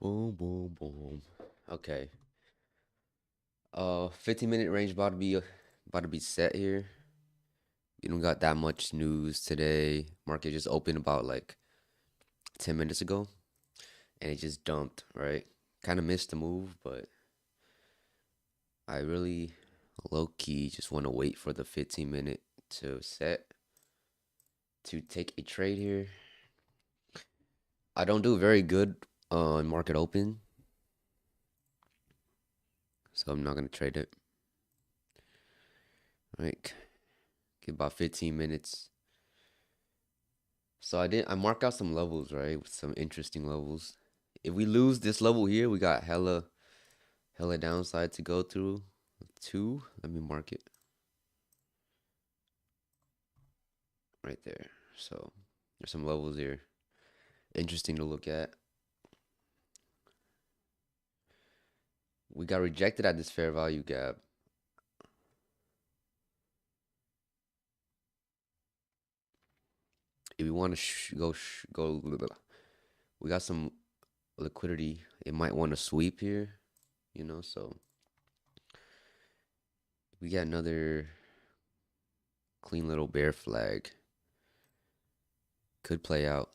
Boom, boom, boom. Okay. 15-minute range about to be set here. You don't got that much news today. Market just opened about like 10 minutes ago and it just dumped, right? Kind of missed the move, but I really low key just want to wait for the 15-minute to set to take a trade here. I don't do very good on market open, so I'm not gonna trade it. Like, give about 15 minutes. So I mark out some levels, right? With some interesting levels. If we lose this level here, we got hella downside to go through. Two, let me mark it right there. So there's some levels here. Interesting to look at. We got rejected at this fair value gap. If we want to go, blah, blah, blah. We got some liquidity. It might want to sweep here, so we got another clean little bear flag. Could play out.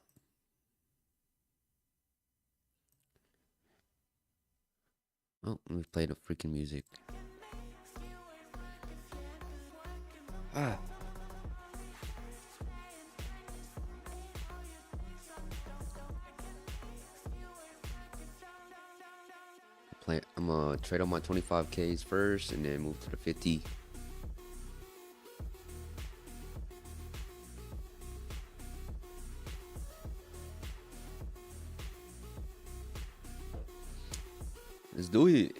Oh, we played the freaking music. Ah. I'm gonna trade on my 25Ks first and then move to the 50. Let's do it.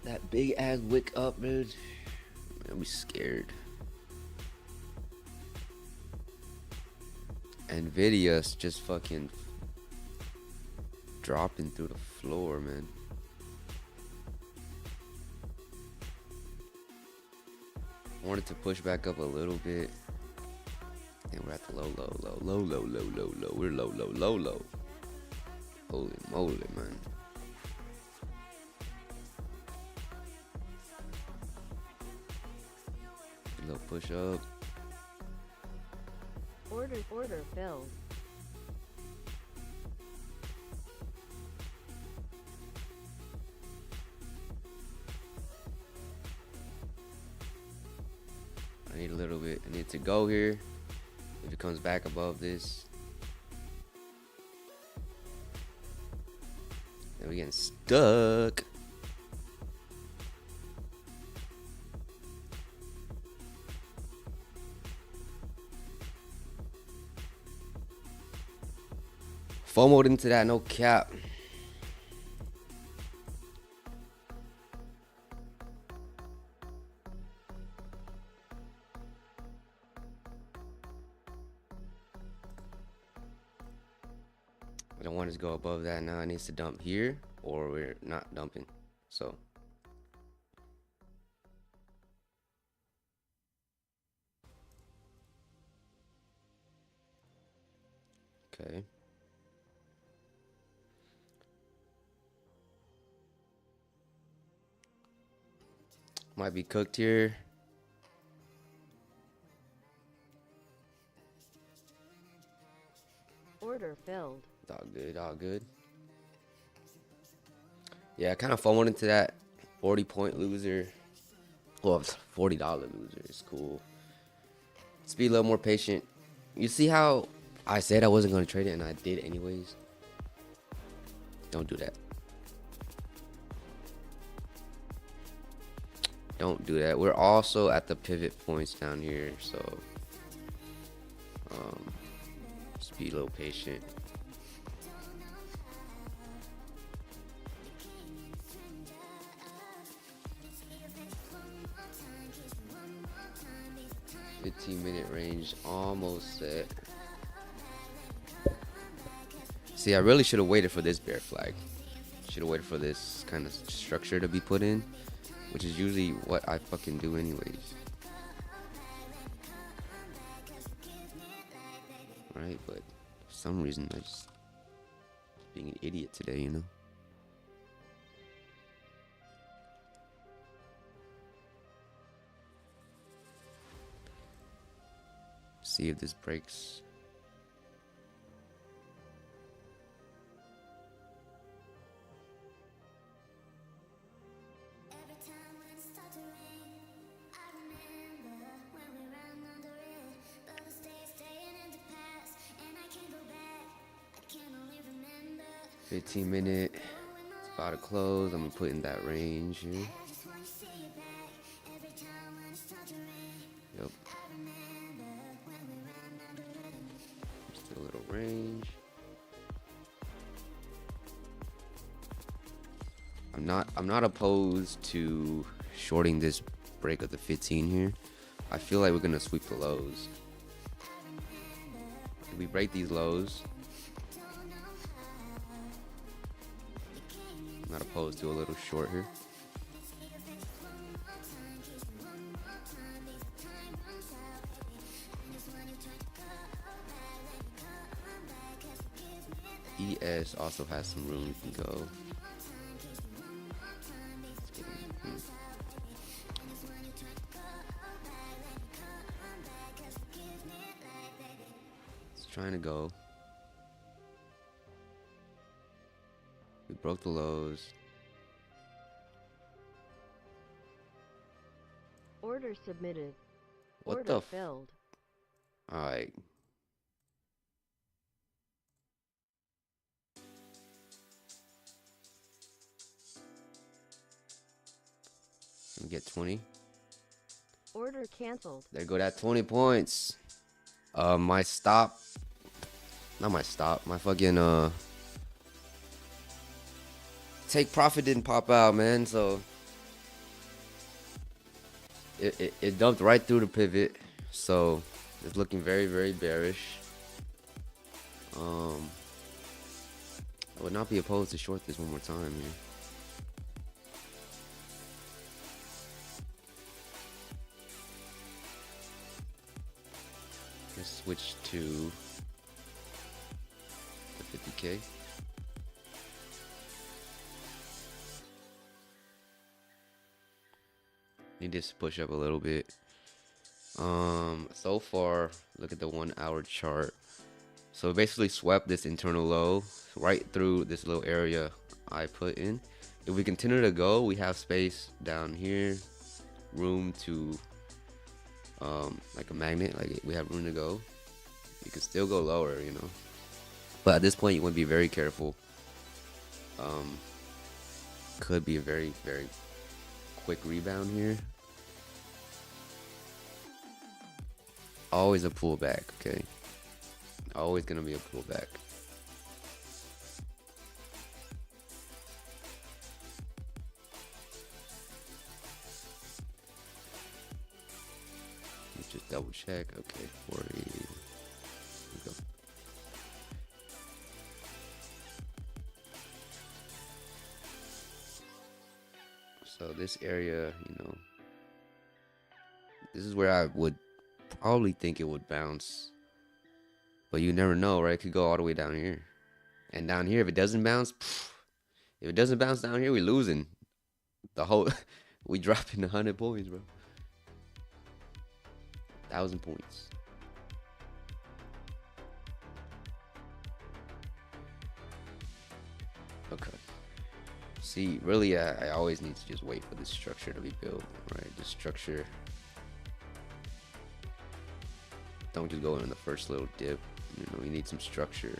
That big ass wick up, man. Man, we scared. Nvidia's just fucking dropping through the floor, man. Wanted to push back up a little bit. And we're at the low. We're low. Holy moly, man. A little push up. Order filled. I need a little bit. I need to go here. If it comes back above this, then we're getting stuck. FOMO'd into that, no cap. I don't want it to go above that now. It needs to dump here, or we're not dumping. So okay. Might be cooked here. Order filled. All good. Yeah, I kind of FOMO'd into that 40-point loser. Well, it's $40 loser. It's cool. Let's be a little more patient. You see how I said I wasn't going to trade it and I did anyways? Don't do that. Don't do that. We're also at the pivot points down here, so just be a little patient. $15-minute range almost set. See, I really should have waited for this bear flag. Should have waited for this kind of structure to be put in, which is usually what I fucking do anyways. Right, but For some reason, I just being an idiot today, you know. See if this breaks. Remember 15-minute. It's about to close. I'm gonna put in that range here. Yep. Just a little range. I'm not opposed to shorting this break of the 15 here. I feel like we're gonna sweep the lows. If we break these lows, I'm not opposed to a little short here. ES also has some room we can go. It's trying to go. We broke the lows. Order submitted. What Order the filled. Alright. Let me get 20. Order canceled. There go that 20 points. My stop. Not my stop. My fucking take profit didn't pop out, man. So it dumped right through the pivot. So it's looking very, very bearish. I would not be opposed to short this one more time here. Let's switch to the 50K. Need this to push up a little bit. So far, look at the 1 hour chart. So it basically swept this internal low right through this little area I put in. If we continue to go, we have space down here, room to like a magnet, like we have room to go. You can still go lower, you know, but at this point you want to be very careful. Could be a very, very quick rebound here. Always a pullback, okay? Always gonna be a pullback. Let's just double check. Okay, 40. Here we go. So this area, you know, this is where I would probably think it would bounce. But you never know, right? It could go all the way down here. And down here, if it doesn't bounce, if it doesn't bounce down here, we're losing. The whole, we dropping 100 points, bro. 1,000 points. Okay. See, really, I always need to just wait for this structure to be built, right? The structure. Don't just go in the first little dip. You know, you need some structure.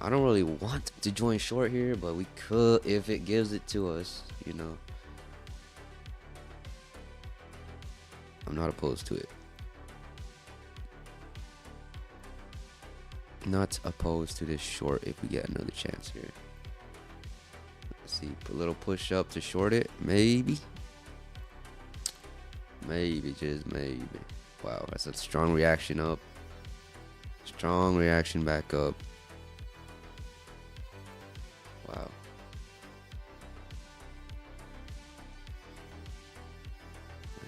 I don't really want to join short here, but we could if it gives it to us, you know. I'm not opposed to it. Not opposed to this short if we get another chance here. Let's see, a little push up to short it, maybe. Maybe, just maybe. Wow, that's a strong reaction up. Strong reaction back up. Wow.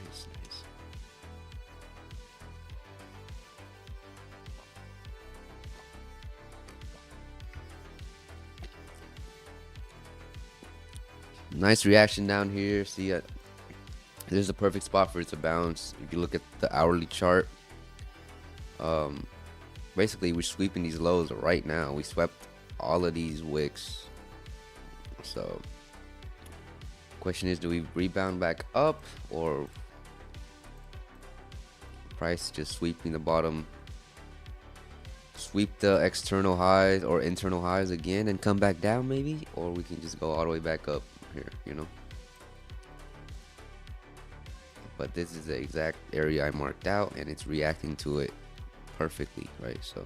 Nice. Nice reaction down here. See, there's a perfect spot for it to bounce. If you look at the hourly chart, um, basically we're sweeping these lows right now. We swept all of these wicks. So, question is, do we rebound back up, or price just sweeping the bottom, sweep the external highs or internal highs again and come back down maybe, or we can just go all the way back up here, you know? But this is the exact area I marked out, and it's reacting to it perfectly, right? So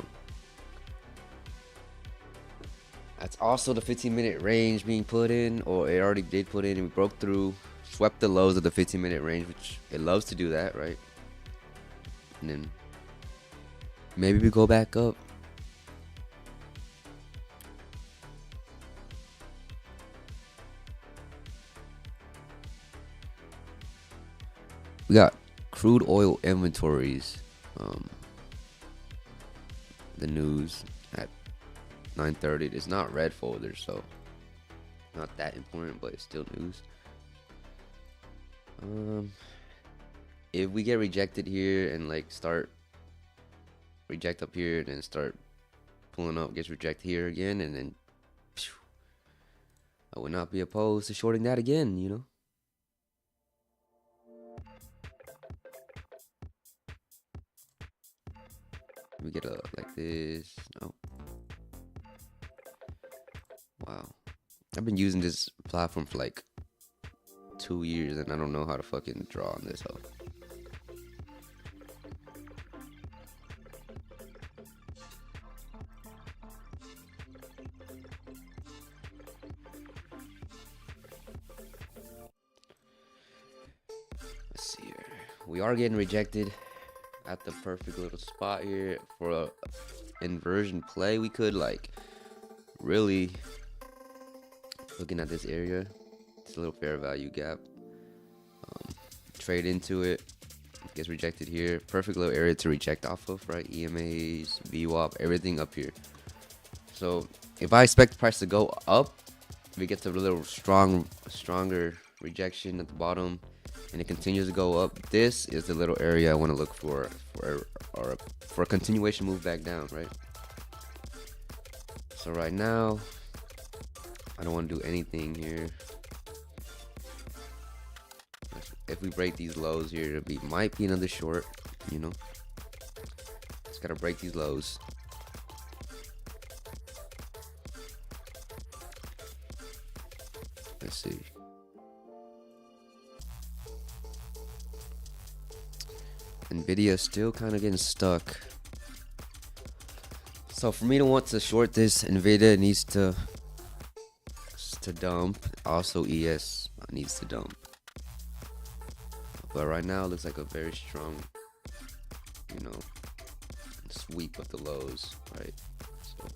that's also the 15-minute range being put in, or it already did put in, and we broke through, swept the lows of the 15-minute range, which it loves to do that, right? And then maybe we go back up. We got crude oil inventories. The news at 9:30. It's not red folder, so not that important, but it's still news. If we get rejected here and like start reject up here and then start pulling up, gets rejected here again, and then phew, I would not be opposed to shorting that again, you know? We get a like this. Oh, wow. I've been using this platform for like 2 years and I don't know how to fucking draw on this hoe. Let's see here. We are getting rejected at the perfect little spot here for a inversion play. We could like really, looking at this area, it's a little fair value gap, trade into it. Gets rejected here. Perfect little area to reject off of, right? EMAs, VWAP, everything up here. So if I expect the price to go up, if it gets a little stronger rejection at the bottom, and it continues to go up, this is the little area I want to look for a continuation move back down, right? So right now, I don't want to do anything here. If we break these lows here, it might be another short, you know. Just gotta break these lows. Let's see. Nvidia still kind of getting stuck. So for me to want to short this, Nvidia needs to dump. Also, ES needs to dump. But right now, it looks like a very strong, you know, sweep of the lows, right? So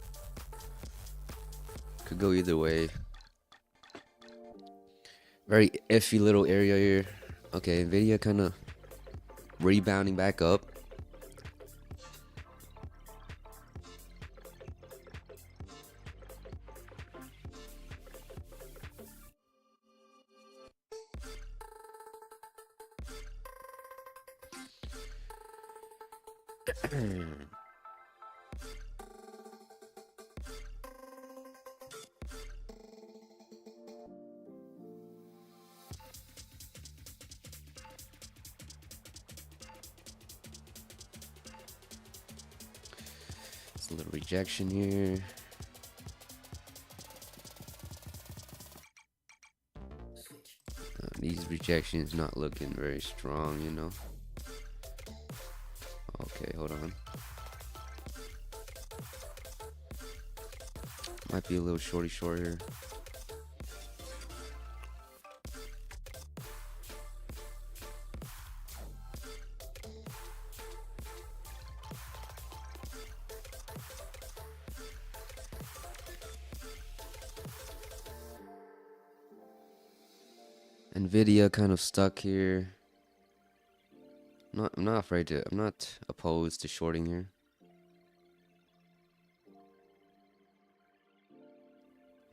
could go either way. Very iffy little area here. Okay, Nvidia kind of rebounding back up. It's a little rejection here. These rejections not looking very strong, you know. Okay, hold on. Might be a little short here. Nvidia kind of stuck here. I'm not opposed to shorting here.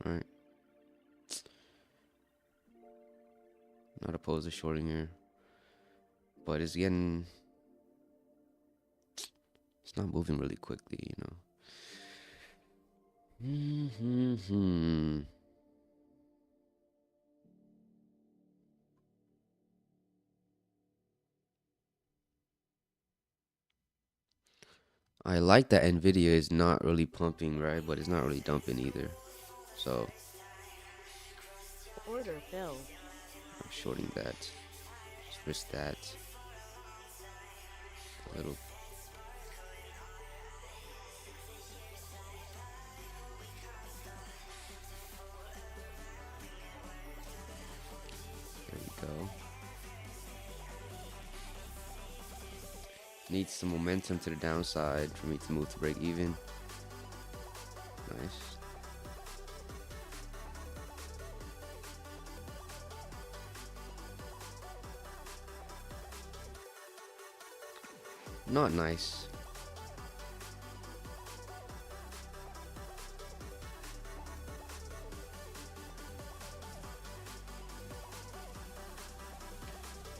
All right. Not opposed to shorting here, but it's getting, it's not moving really quickly, you know. I like that Nvidia is not really pumping, right? But it's not really dumping either. So Order filled. I'm shorting that. Just risk that a little. There we go. Needs some momentum to the downside for me to move to break even. Nice. Not nice.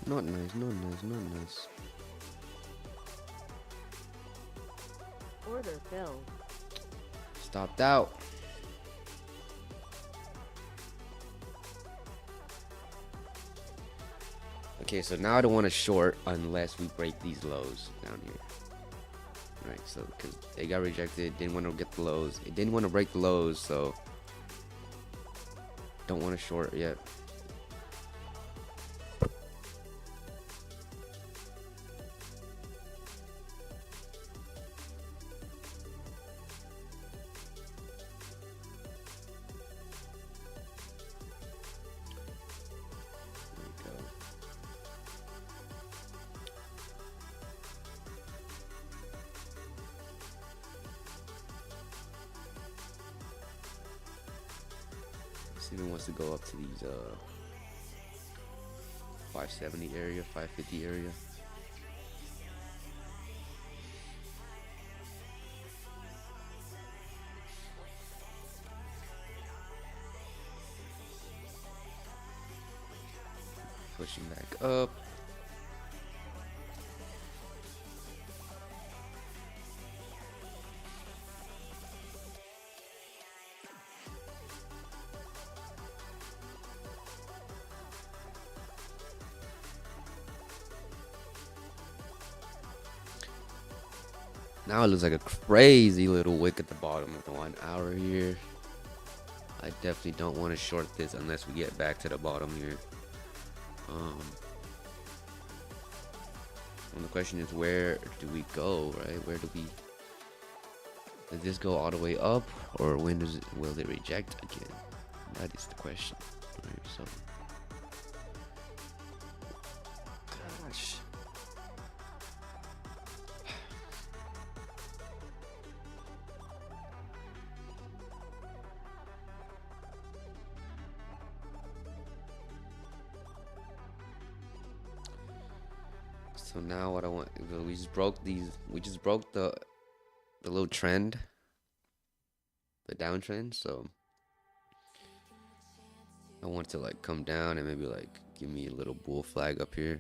Not nice, not nice, not nice. Order filled. Stopped out. Okay, so now I don't want to short unless we break these lows down here. Right, so because they got rejected, didn't want to get the lows. It didn't want to break the lows, so don't want to short yet. Even wants to go up to these 570 area, 550 area. Pushing back up. Now it looks like a crazy little wick at the bottom of the 1 hour here. I definitely don't want to short this unless we get back to the bottom here. And the question is, where do we go, right? Where do we... Does this go all the way up, or when does it, will it reject again? That is the question. Right, so... Gosh. So now what I want, we just broke these, we just broke the little trend, the downtrend. So I want to like come down and maybe like give me a little bull flag up here.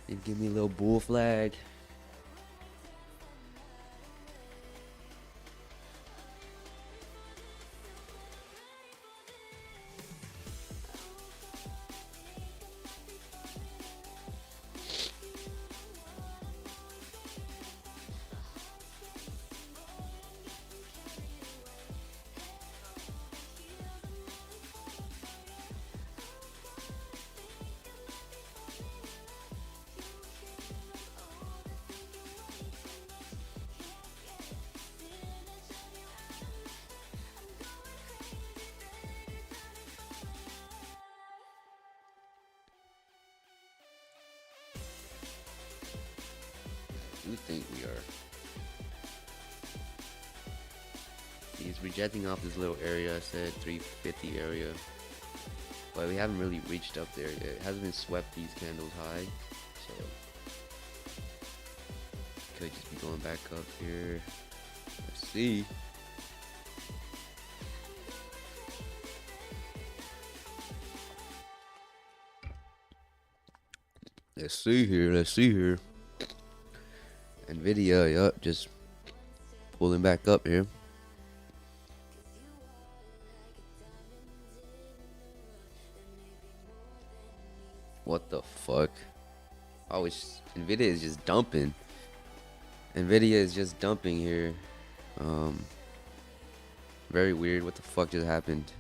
And give me a little bull flag. I do think we are. He's rejecting off this little area. I said 350 area. but we haven't really reached up there yet. It hasn't been swept these candles high, so could just be going back up here. Let's see. Let's see here. Let's see here. Nvidia, yup, just pulling back up here. What the fuck? Oh, Nvidia is just dumping. Nvidia is just dumping here. Very weird. What the fuck just happened?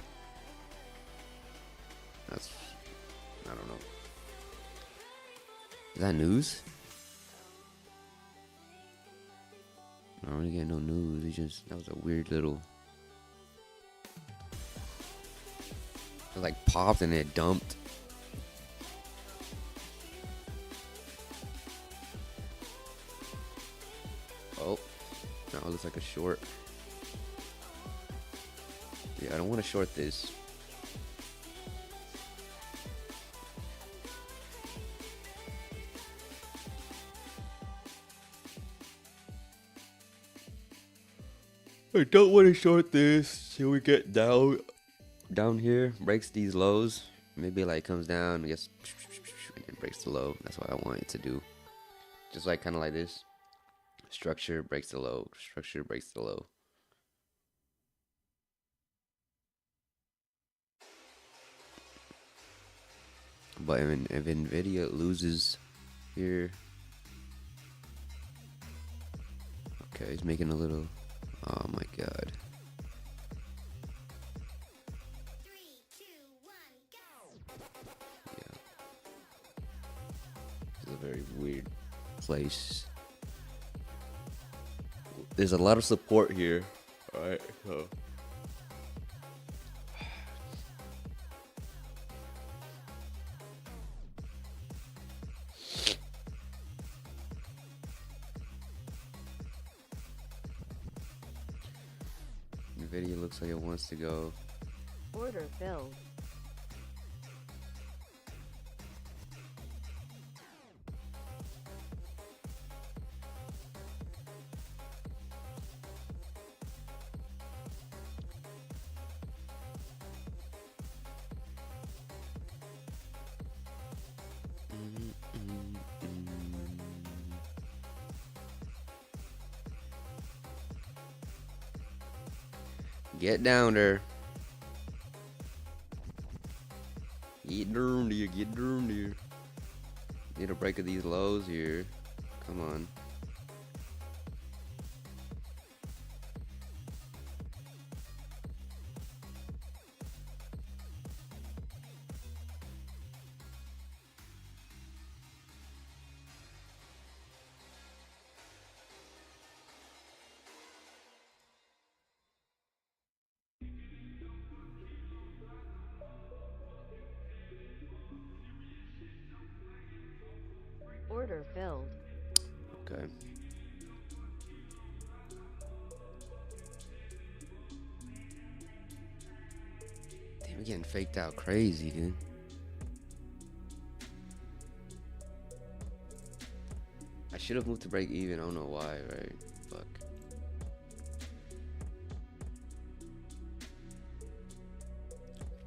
I don't know. Is that news? I don't really get no news. That was a weird little. It like popped and it dumped. Oh, now it looks like a short. Yeah, I don't want to short this. I don't want to short this till we get down here, breaks these lows. Maybe like comes down, I guess, and breaks the low. That's what I want it to do. Just like kind of like this. Structure breaks the low. Structure breaks the low. But if Nvidia loses here, okay, he's making a little. Oh my god. 3, 2, 1, go! Yeah. This is a very weird place. There's a lot of support here. Alright, so. Nvidia looks like it wants to go. Order filled. Get down there. Get down there. Get down there. Need a break of these lows here. Come on. Order filled. Okay. Damn, we're getting faked out crazy, dude. I should have moved to break even. I don't know why, right? Fuck.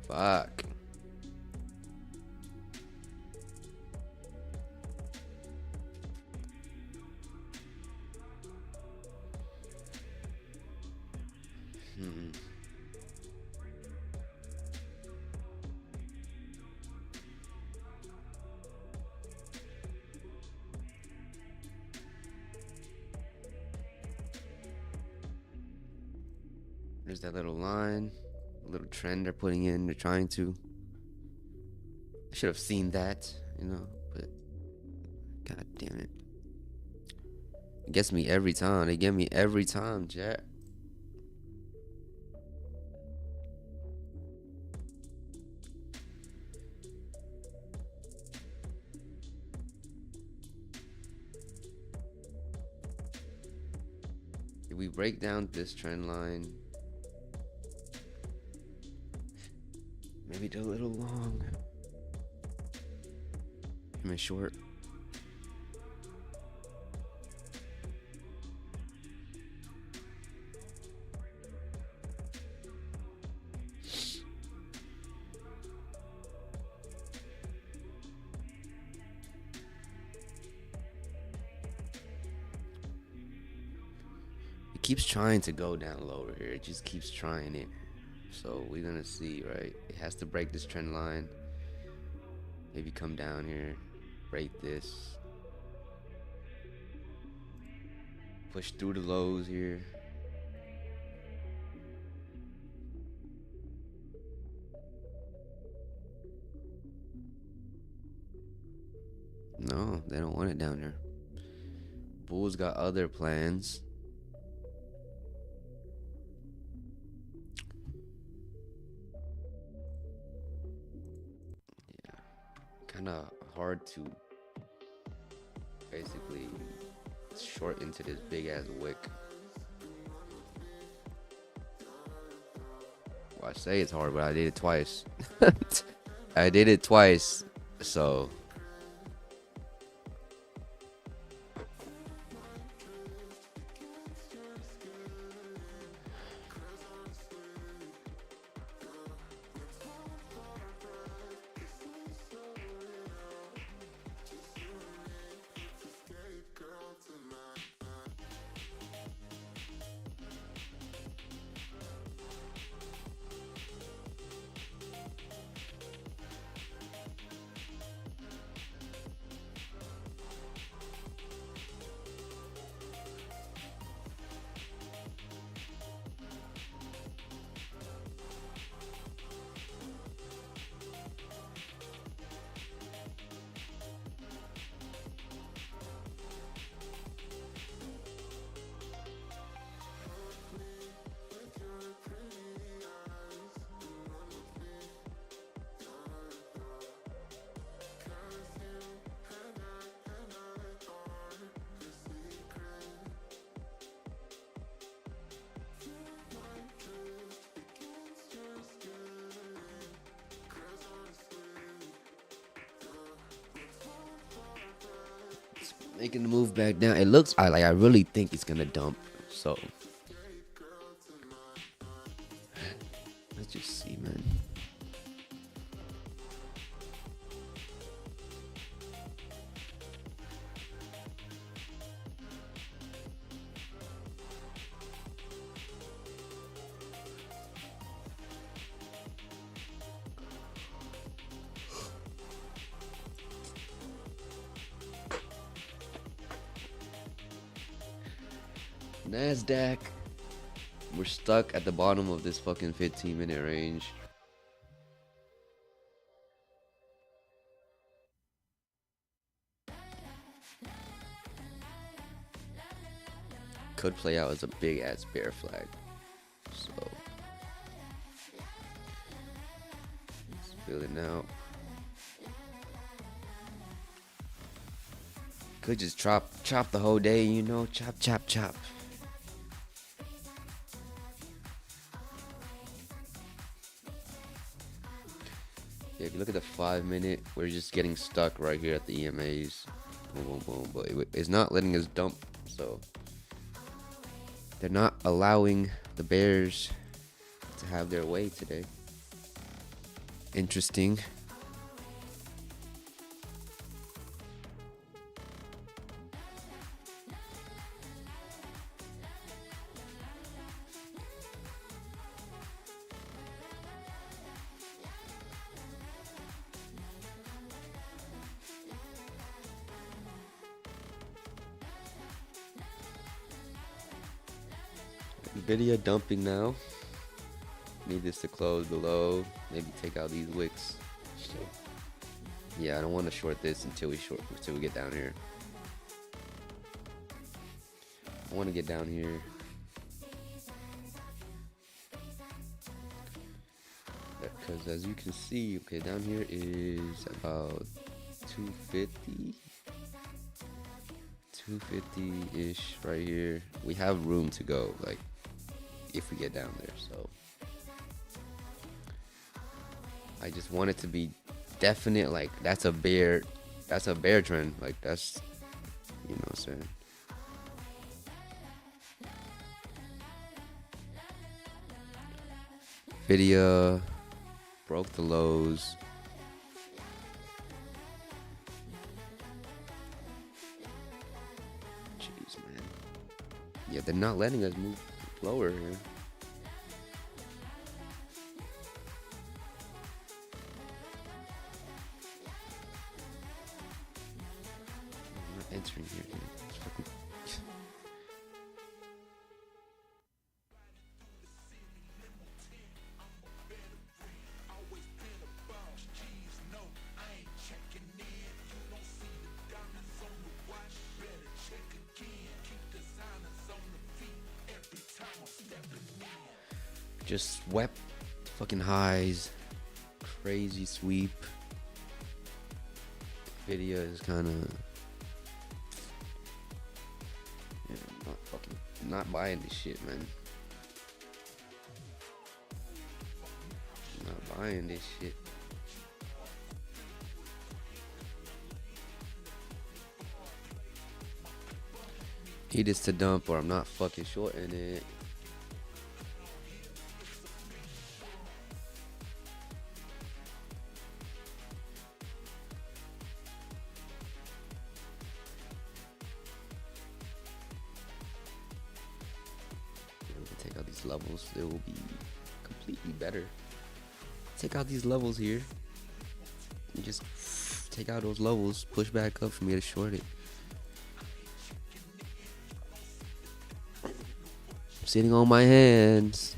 Fuck. There's that little line, a little trend they're putting in. They're trying to. I should have seen that, you know, but god damn it. It gets me every time. They get me every time, Jack. If we break down this trend line, Wait a little long. Am I short? It keeps trying to go down lower here. It just keeps trying it. So we're gonna see, right? It has to break this trend line. Maybe come down here, break this, push through the lows here. No, they don't want it down there. Bulls got other plans. Yeah, kind of hard to basically short into this big ass wick. Well, I say it's hard, but I did it twice. I did it twice, so making the move back down. It looks I really think it's gonna dump. So let's just see, man. NASDAQ. We're stuck at the bottom of this fucking 15-minute range. Could play out as a big ass bear flag. So let's feel it now. Could just chop the whole day, you know, chop. Yeah, if you look at the 5-minute, we're just getting stuck right here at the EMAs. Boom, boom, boom. But it's not letting us dump, so they're not allowing the Bears to have their way today. Interesting. Nvidia dumping now. Need this to close below. Maybe take out these wicks. Yeah, I don't want to short this until we get down here. I want to get down here. Because as you can see, okay, down here is about 250. 250-ish right here. We have room to go, like, if we get down there, so I just want it to be definite. Like that's a bear trend. Like that's you know what I'm saying. Video broke the lows. Jeez, man. Yeah, they're not letting us move lower here. I'm not entering here, dude. It's fucking... Just swept fucking highs. Crazy sweep. Video is kind of not buying this shit, man. Not buying this shit. Need this to dump or I'm not fucking shorting it. We can take out these levels. It will be completely better. Take out these levels here. And just take out those levels. Push back up for me to short it. I'm sitting on my hands.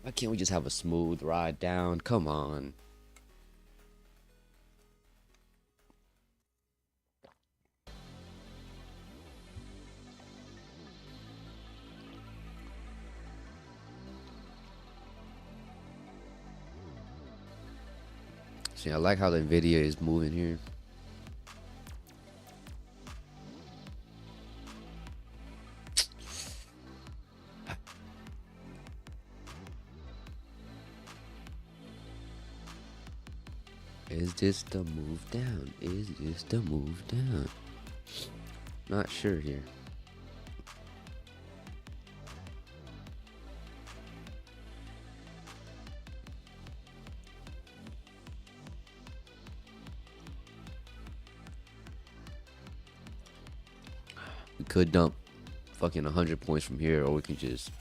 Why can't we just have a smooth ride down? Come on. See, I like how the Nvidia is moving here. Is this the move down? Is this the move down? Not sure here. We could dump fucking 100 points from here, or we can just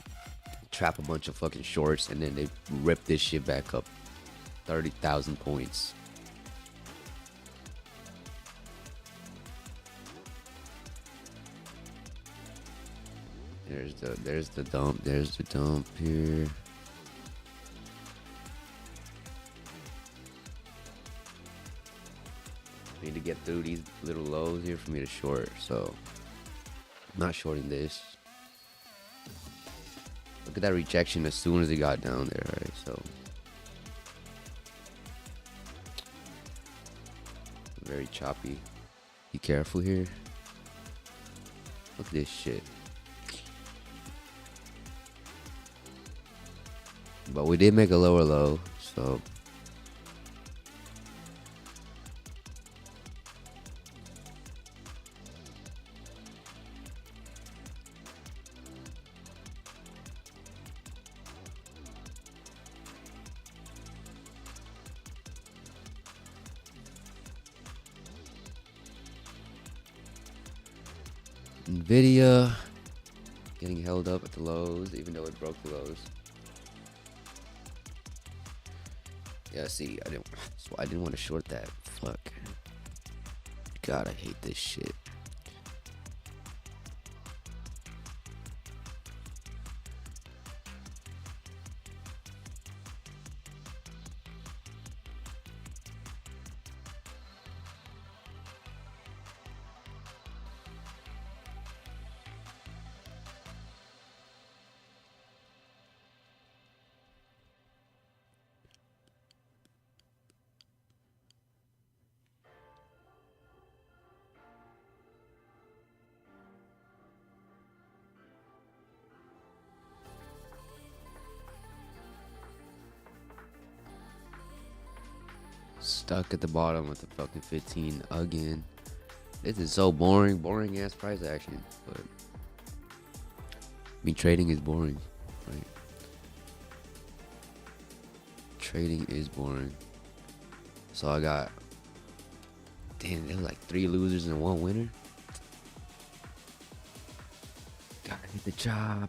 trap a bunch of fucking shorts and then they rip this shit back up. 30,000 points. There's the dump. There's the dump here. I need to get through these little lows here for me to short, so I'm not shorting this. Look at that rejection as soon as it got down there, right? So very choppy. Be careful here. Look at this shit. But we did make a lower low, so Nvidia getting held up at the lows, even though it broke the lows. Yeah, see, I didn't want to short that. Fuck. God, I hate this shit. Stuck at the bottom with the fucking 15 again. This is so boring. Boring ass price action. But I mean, trading is boring, right? Trading is boring. So I got, damn, there were like 3 losers and 1 winner. Gotta hit the job.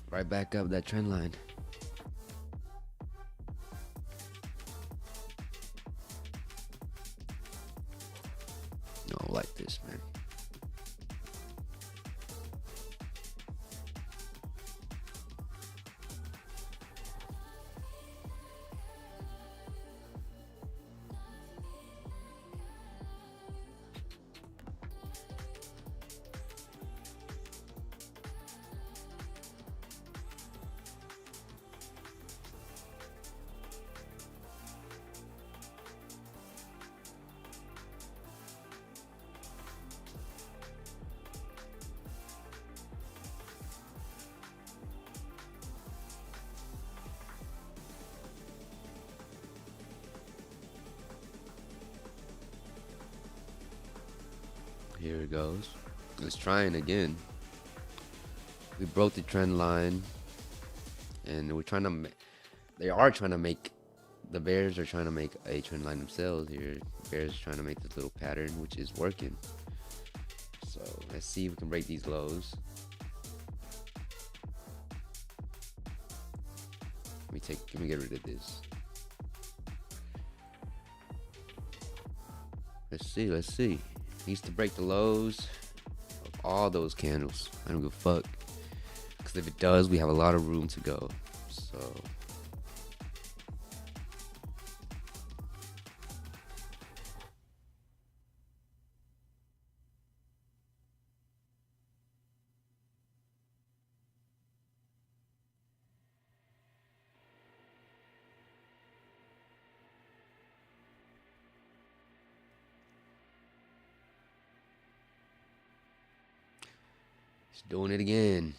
Right back up that trend line. No, like this, man. Here it goes. Let's try it again. We broke the trend line, and we're trying to. They are trying to make. The bears are trying to make a trend line themselves here. Bears are trying to make this little pattern, which is working. So let's see if we can break these lows. Let me get rid of this. Let's see. Needs to break the lows of all those candles. I don't give a fuck. Because if it does, we have a lot of room to go. So it's doing it again.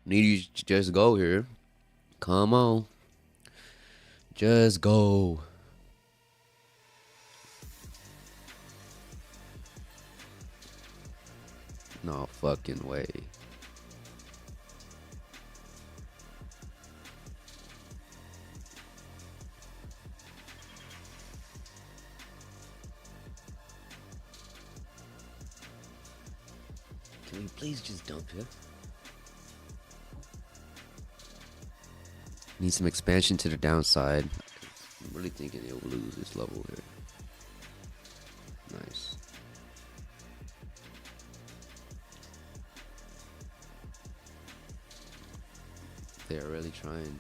Need you to just go here. Come on. Just go. No fucking way. Can we please just dump here? Need some expansion to the downside. I'm really thinking it will lose this level here. Nice. They are really trying.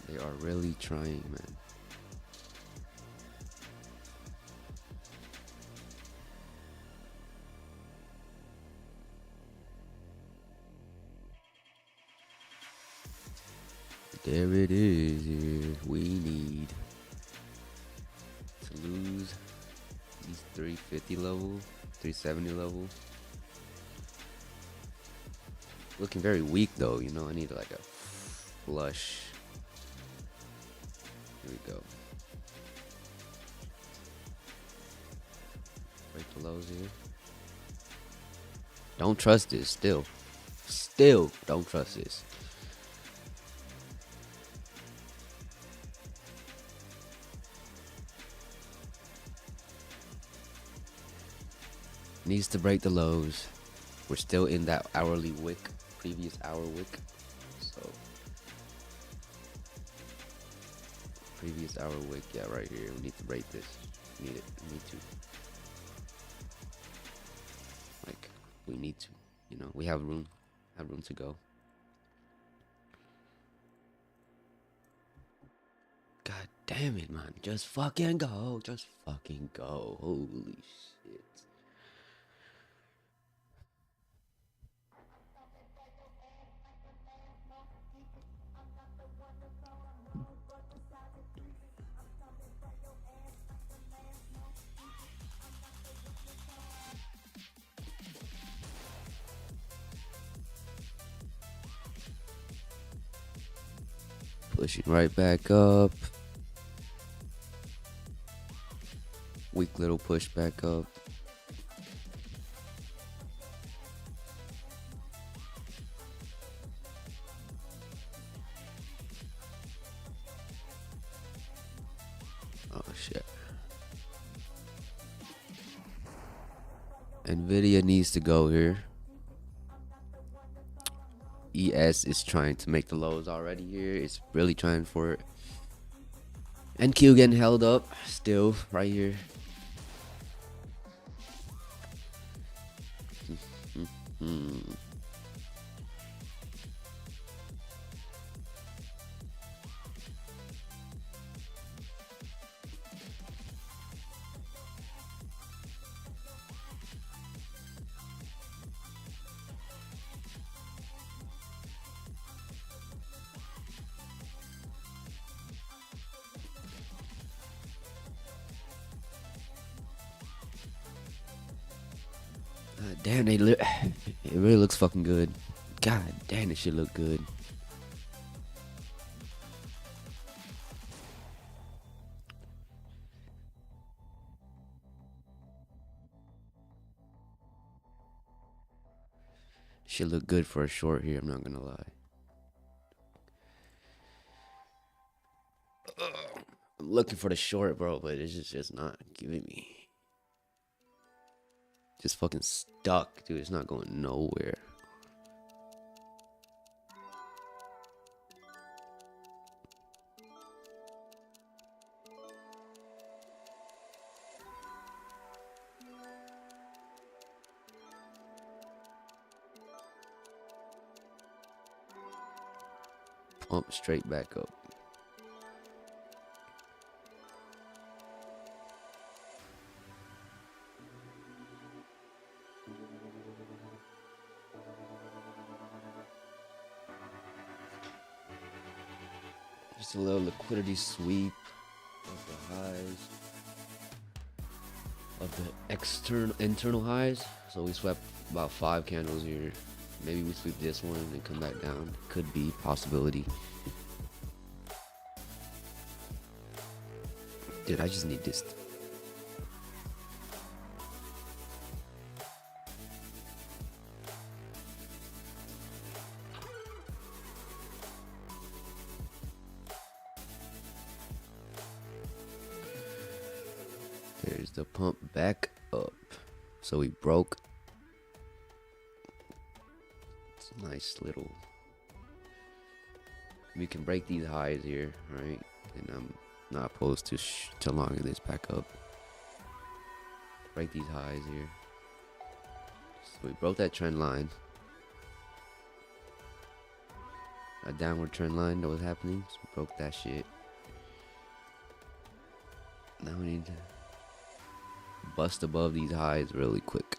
They are really trying, man. There it is here. We need to lose these 350 level, 370 level. Looking very weak though, you know, I need like a flush. Here we go. Break the lows here. Don't trust this, still. Still don't trust this. Needs to break the lows. We're still in that hourly wick, previous hour wick. So previous hour wick, yeah, right here. We need to break this. Need it. We need to. Like, we need to. You know, we have room. Have room to go. God damn it, man. Just fucking go. Just fucking go. Holy shit. Pushing right back up. Weak little push back up. Oh shit. Nvidia needs to go here. ES is trying to make the lows already here. It's really trying for it. NQ getting held up still right here. Damn, it really looks fucking good. God damn, this shit look good. Shit look good for a short here, I'm not gonna lie. I'm looking for the short, bro, but it's just not giving me. Just fucking stuck, dude. It's not going nowhere. Pump straight back up. Just a little liquidity sweep of the highs, of the internal highs. So we swept about 5 candles here. Maybe we sweep this one and come back down. Could be possibility. Dude, I just need this. There's the pump back up. So we broke. It's a nice little. We can break these highs here, right? And I'm not opposed to longing this back up. Break these highs here. So we broke that trend line. A downward trend line that was happening. So we broke that shit. Now we need to bust above these highs really quick.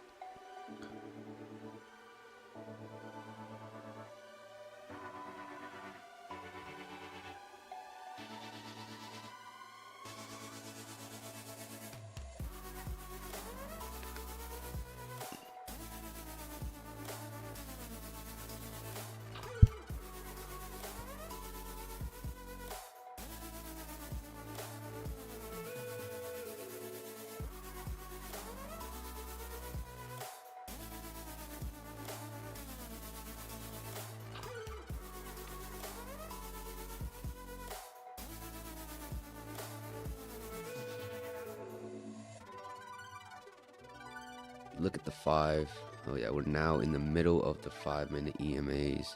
Look at the 5. Oh yeah, we're now in the middle of the 5-minute EMAs.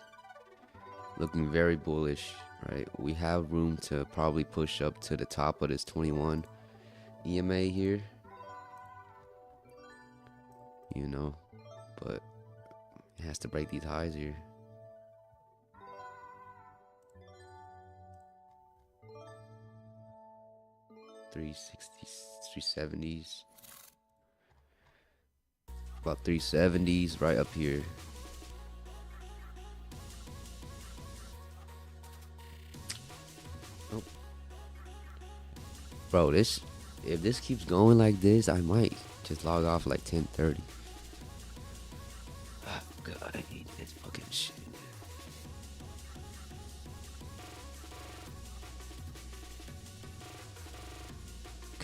Looking very bullish, right? We have room to probably push up to the top of this 21 EMA here. You know, but it has to break these highs here. $360s, $370s. About 370s right up here. Oh. Bro, if this keeps going like this, I might just log off like 10:30. Oh god, I need this fucking shit.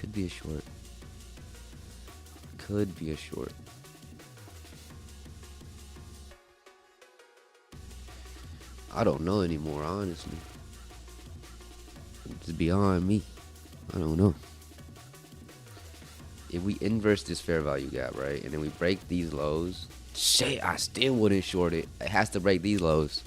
Could be a short. Could be a short. I don't know anymore, honestly. It's beyond me. I don't know. If we inverse this fair value gap, right, and then we break these lows, shit, I still wouldn't short it. It has to break these lows.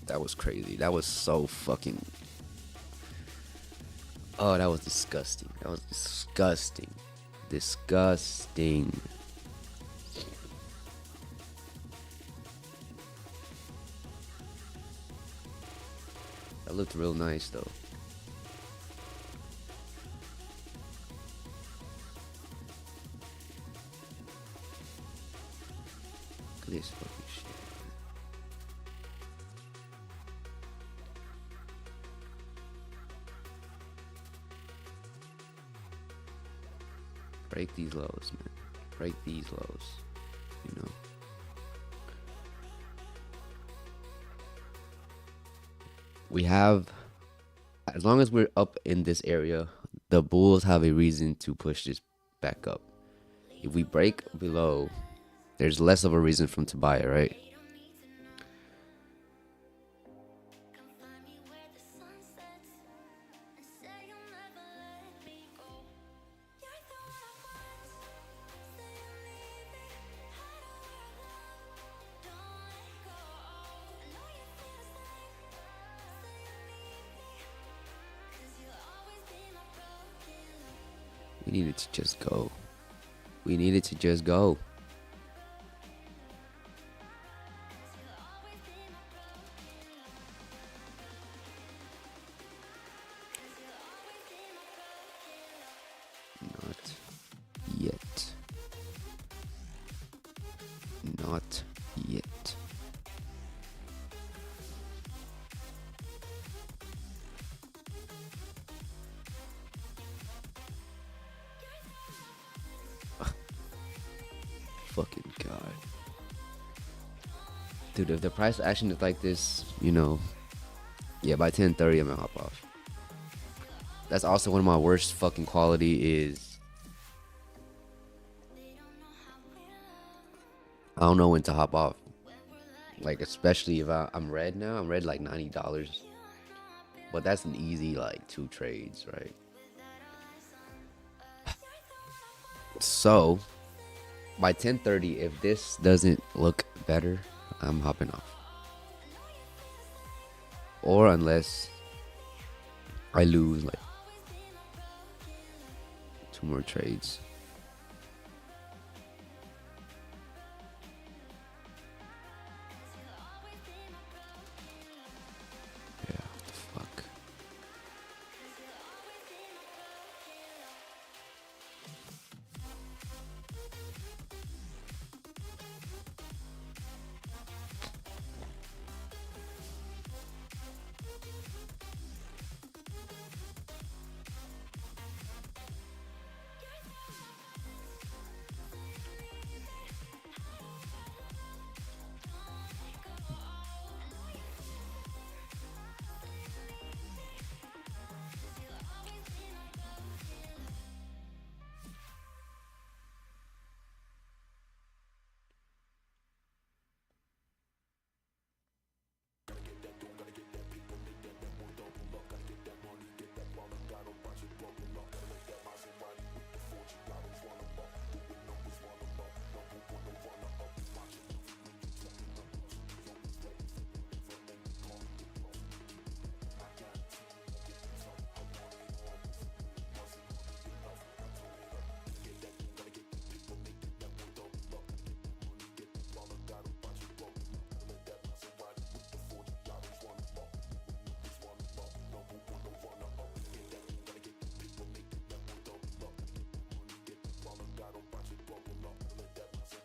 That was crazy. That was so fucking. Oh, that was disgusting. That was disgusting. Disgusting. That looked real nice though. Look at this fucking shit. Break these lows, man. Break these lows. You know. We have, as long as we're up in this area, the bulls have a reason to push this back up. If we break below, there's less of a reason for them to buy it, right? We needed to just go. We needed to just go. Not yet. Not yet. Fucking God. Dude, if the price action is like this, you know, yeah, by 10:30 I'm gonna hop off. That's also one of my worst fucking quality is I don't know when to hop off. Like especially if I'm red now. I'm red like $90. But that's an easy like 2 trades, right? So by 10:30, if this doesn't look better, I'm hopping off. Or unless I lose like 2 more trades. Yeah, what the fuck?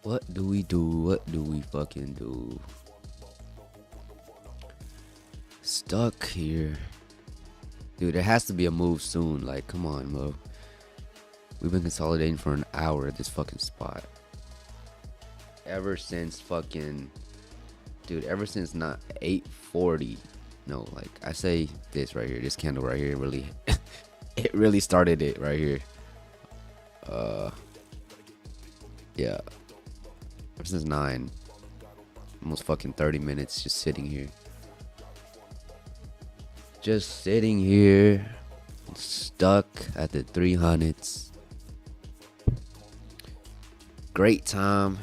What do we do? What do we fucking do? Stuck here. Dude, there has to be a move soon. Like, come on, bro. We've been consolidating for an hour at this fucking spot. Ever since fucking, dude, ever since not 8:40. No, like I say this right here, this candle right here really it really started it right here. Yeah. Ever since 9. Almost fucking 30 minutes just sitting here. Just sitting here. Stuck at the 300s. Great time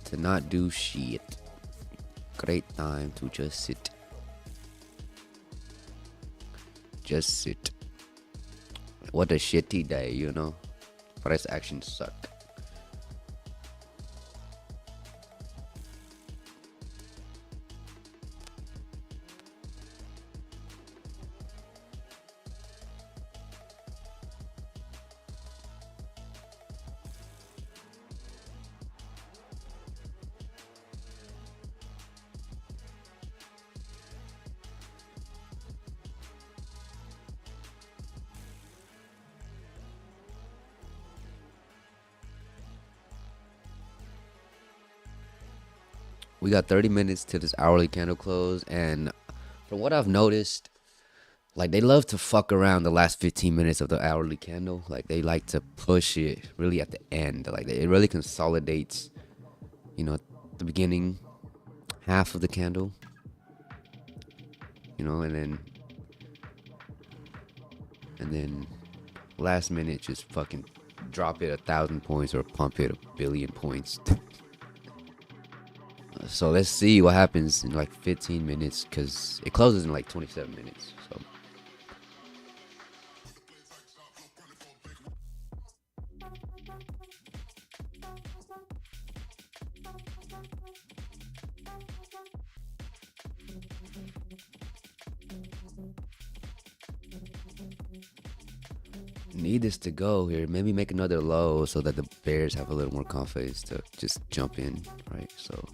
to not do shit. Great time to just sit. Just sit. What a shitty day, you know? Price action suck. We got 30 minutes to this hourly candle close, and from what I've noticed, like they love to fuck around the last 15 minutes of the hourly candle. Like they like to push it really at the end. Like it really consolidates, the beginning half of the candle, and then last minute just fucking drop it 1,000 points or pump it 1,000,000,000 points. So let's see what happens in like 15 minutes because it closes in like 27 minutes. So 'Need this to go here. Maybe make another low so that the bears have a little more confidence to just jump in, right? So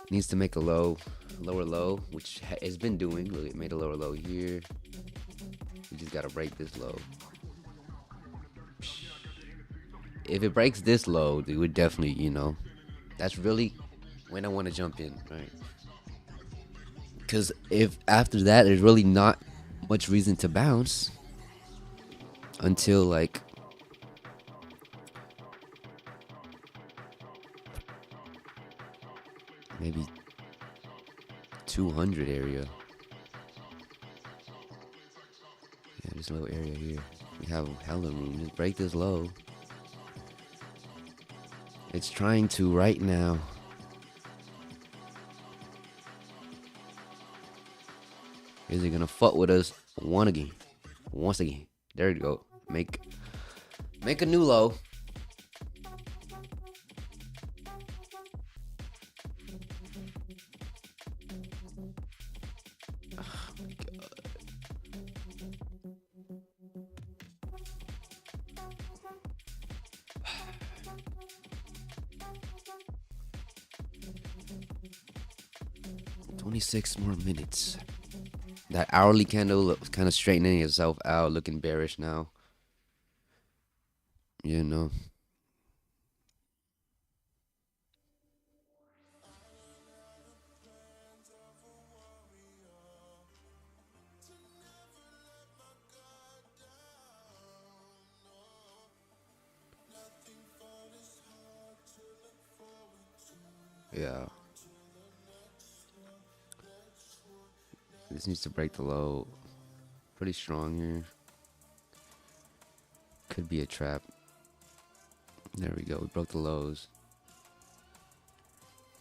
needs to make a lower low, which it's been doing. Look, it made a lower low here. We just gotta break this low. If it breaks this low, dude, we definitely, that's really when I want to jump in, right? Because if after that, there's really not much reason to bounce until like maybe 200 area. Yeah, this little area here. We have hella room. Just break this low. It's trying to right now. Is it gonna fuck with us once again? There you go. Make a new low. Oh my God. "26 more minutes." That hourly candle looks kind of straightening itself out, looking bearish now. You know. Yeah. This needs to break the low. Pretty strong here. Could be a trap. There we go. We broke the lows.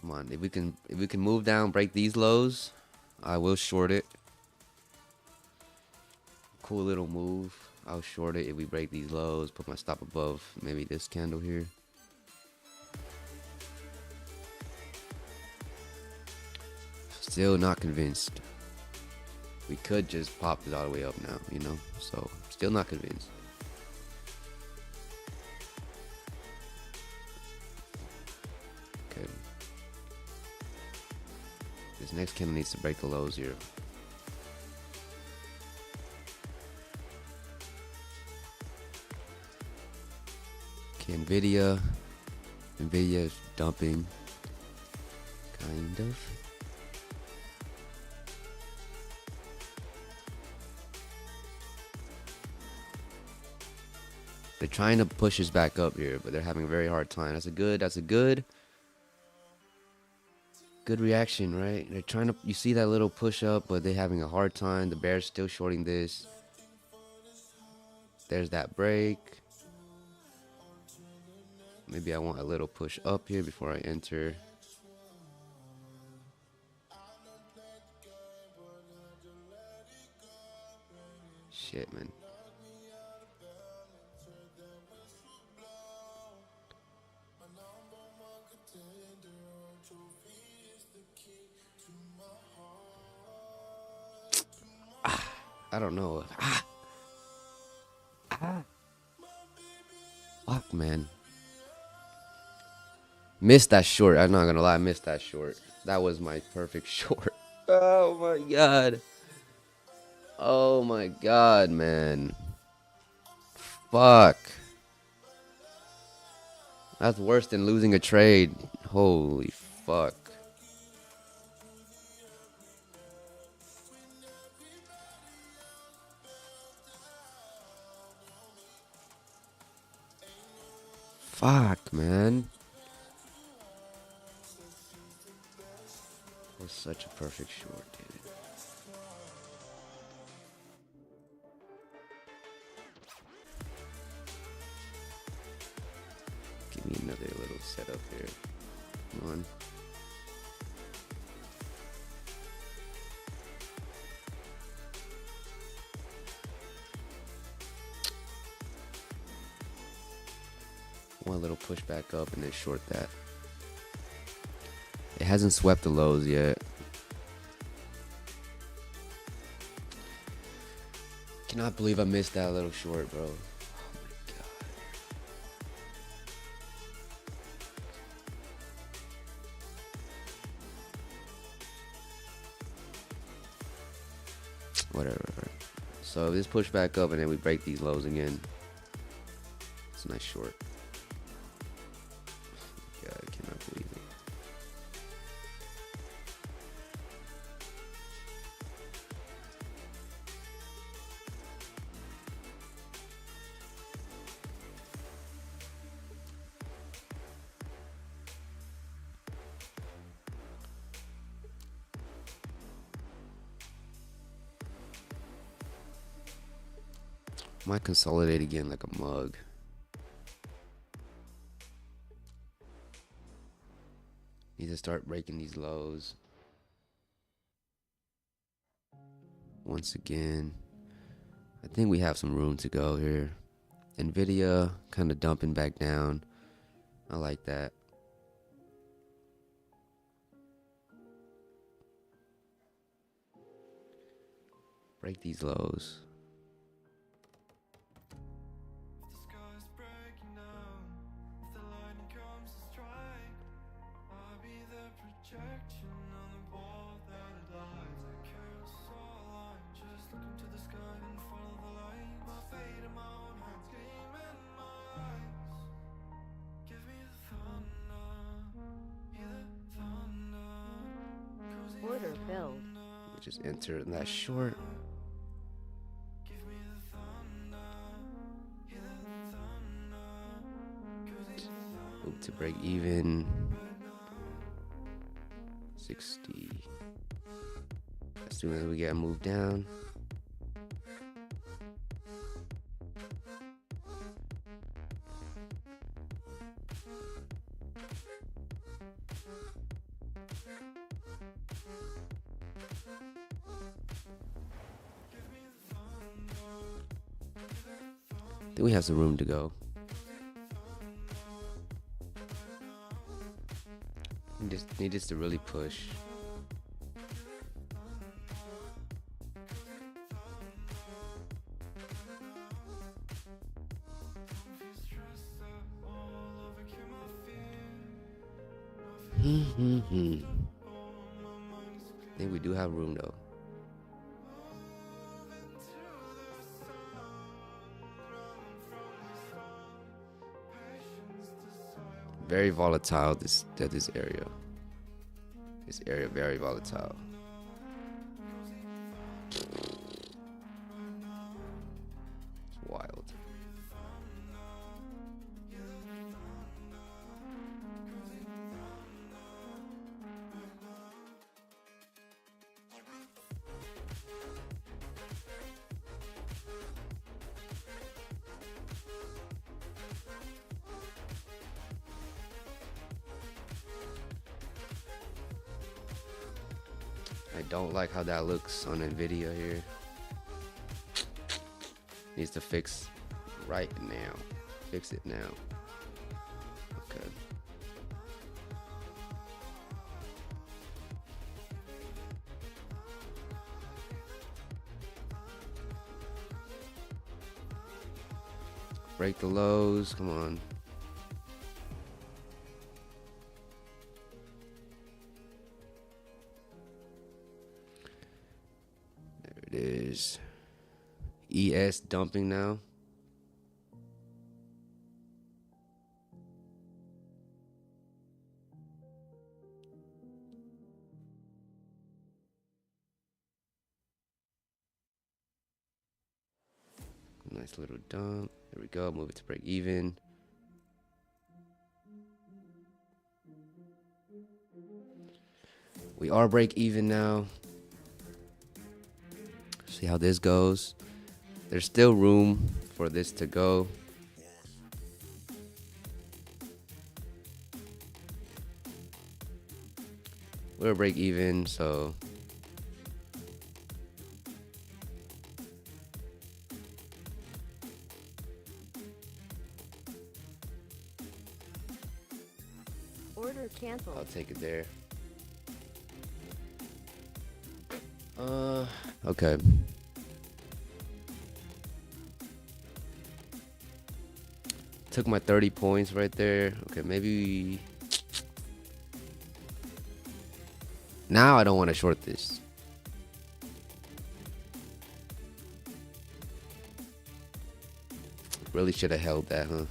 Come on. If we can move down, break these lows, I will short it. Cool little move. I'll short it if we break these lows. Put my stop above maybe this candle here. Still not convinced. We could just pop this all the way up now, So, still not convinced. Okay. This next candle needs to break the lows here. Okay, Nvidia is dumping, kind of. They're trying to push us back up here, but they're having a very hard time. That's a good reaction, right? They're trying to, you see that little push up, but they're having a hard time. The bear's still shorting this. There's that break. Maybe I want a little push up here before I enter. Shit, man. I don't know. Fuck, man. Missed that short. I'm not gonna lie, I missed that short. That was my perfect short. Oh my god. Oh my god, man. Fuck. That's worse than losing a trade. Holy fuck. Fuck, man. That was such a perfect short, dude. Give me another little setup here. Come on. One little push back up and then short that. It hasn't swept the lows yet. Cannot believe I missed that little short, bro. Oh my god. Whatever. So this push back up and then we break these lows again. It's a nice short. God, I cannot believe it. Might consolidate again like a mug. Need to start breaking these lows. Once again. I think we have some room to go here. Nvidia kind of dumping back down. I like that. Break these lows. Order filled. We just enter that short. Hope to break even. 60. As soon as we get a move down. Then we have some room to go. Need this to really push. I think we do have room though. Very volatile. This area. This area very volatile. It's wild. I don't like how that looks on Nvidia here. Needs to fix right now. Fix it now. Okay. Break the lows. Come on. There it is. ES dumping now. Nice little dump. There we go. Move it to break even. We are break even now. See how this goes. There's still room for this to go. We're break even, so Order I'll canceled. take it there. Okay. Took my 30 points right there. Okay, maybe now I don't want to short this. Really should have held that, huh?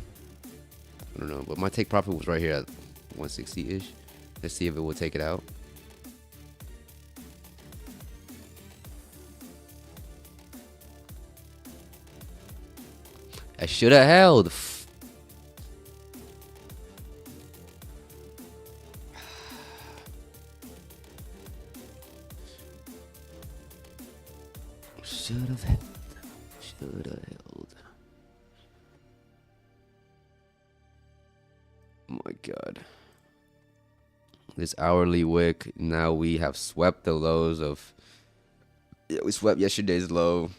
I don't know, but my take profit was right here at 160-ish. Let's see if it will take it out. I should have held. Should have held. Should have held. Oh my God. This hourly wick. Now we have swept the lows of. Yeah, we swept yesterday's low,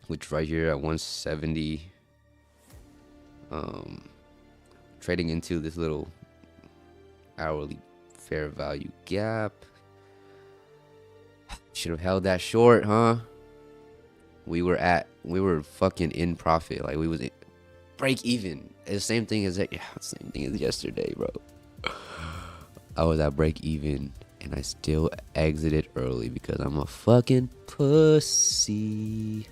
which right here at 170. Trading into this little hourly fair value gap. Should have held that short, huh? We were fucking in profit. Like we was break even. It's the same thing as same thing as yesterday, bro. I was at break even and I still exited early because I'm a fucking pussy.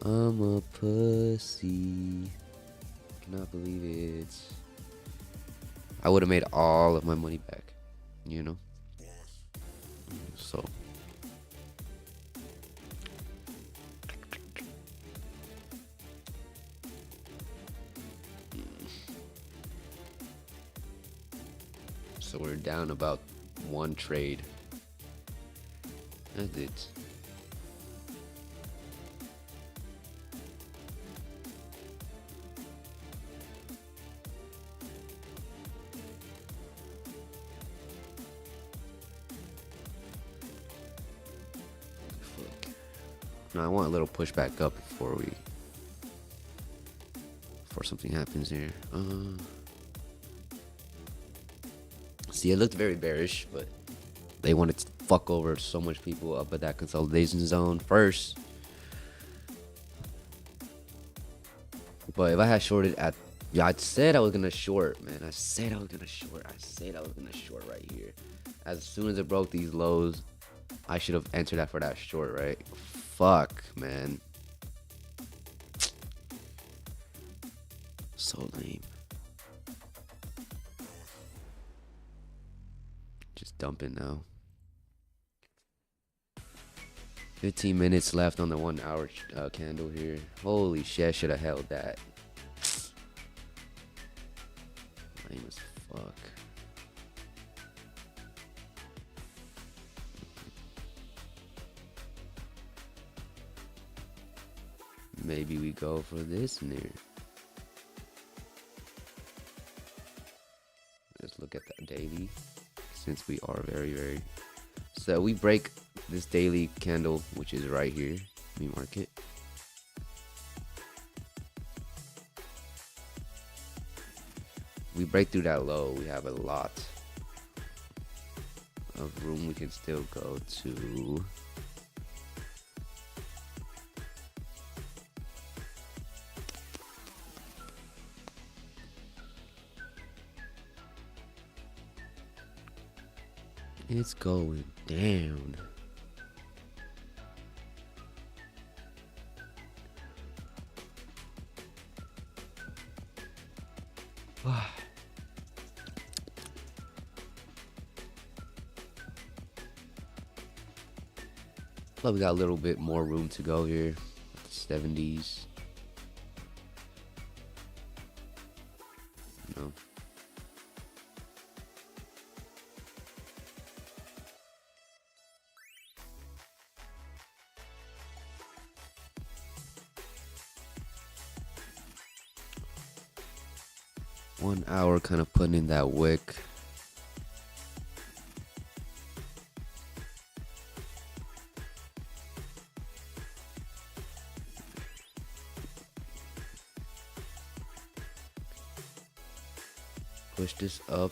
I'm a pussy. Cannot believe it. I would have made all of my money back, you know? So. So we're down about one trade. That's it. No, I want a little pushback up before something happens here. See, it looked very bearish, but they wanted to fuck over so much people up at that consolidation zone first. But if I had shorted at, yeah, I said I was gonna short, man. I said I was gonna short. I said I was gonna short right here. As soon as it broke these lows, I should have entered that for that short, right? Fuck, man. So lame. dumping now. 15 minutes left on the 1 hour candle here. Holy shit, should have held that. Lame as fuck. Maybe we go for this near. Let's look at the daily, since we are very. So we break this daily candle, which is right here. Let me mark it. We break through that low, we have a lot of room we can still go to. It's going down. But we got a little bit more room to go here. 70s. No. One hour kind of putting in that wick. Push this up.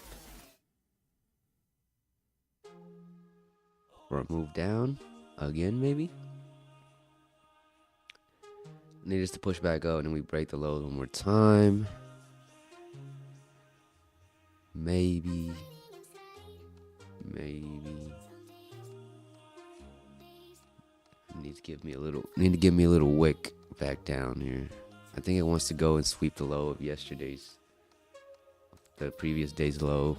Or move down. Again, maybe? Need us to push back up and then we break the lows one more time. Maybe. Need to give me a little wick back down here. I think it wants to go and sweep the low of the previous day's low.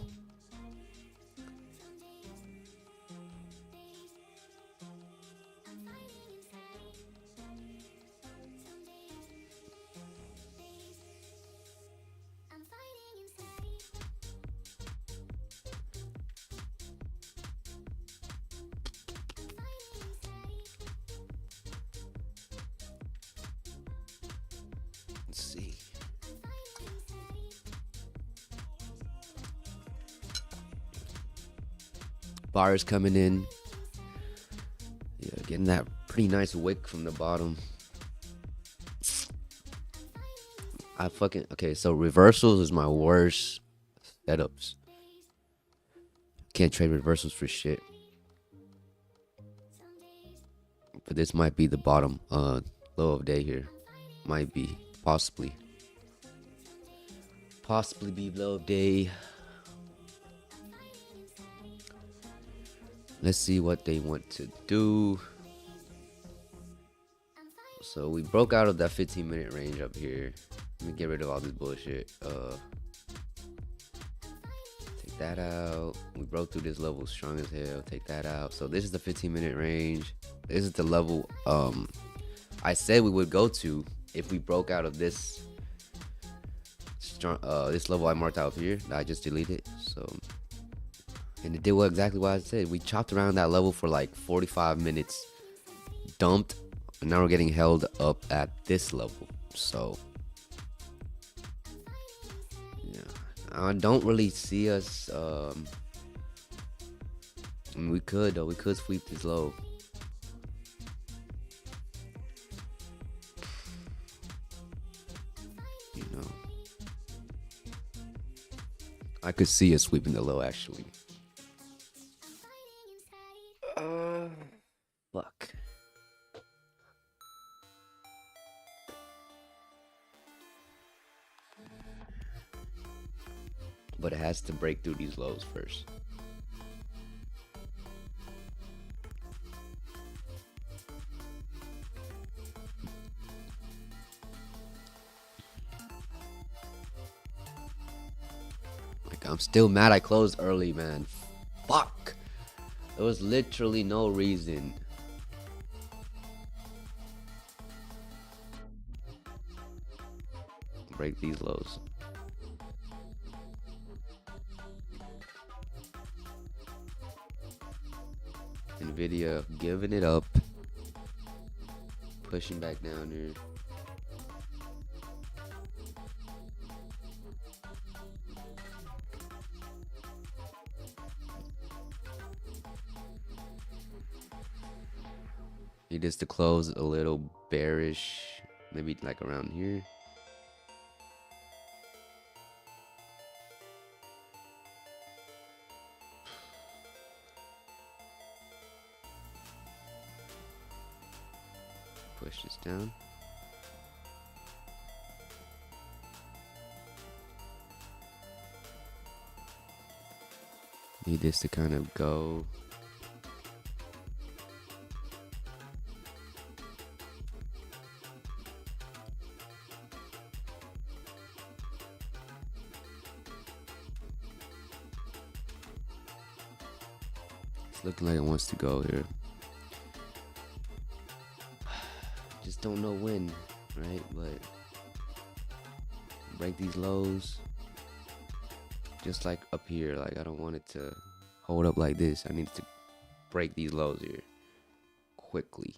Let's see. Bars coming in. Yeah, getting that pretty nice wick from the bottom. Okay, so reversals is my worst setups. Can't trade reversals for shit. But this might be the bottom low of day here. Might be. Possibly be low of day. Let's see what they want to do. So we broke out of that 15-minute range up here. Let me get rid of all this bullshit. Take that out. We broke through this level strong as hell. Take that out. So this is the 15-minute range. This is the level I said we would go to if we broke out of this this level I marked out here that I just deleted. So, and it did exactly what I said. We chopped around that level for like 45 minutes, dumped, and now we're getting held up at this level. So yeah, I don't really see us. I mean, we could sweep this low. I could see us sweeping the low, actually. Fuck. But it has to break through these lows first. I'm still mad I closed early, man. Fuck. There was literally no reason. Break these lows. Nvidia giving it up. Pushing back down here. Need this to close a little bearish. Maybe like around here. Push this down. Need this to kind of go. It's looking like it wants to go here. Just don't know when, right? But break these lows. Just like up here, like I don't want it to hold up like this. I need to break these lows here quickly.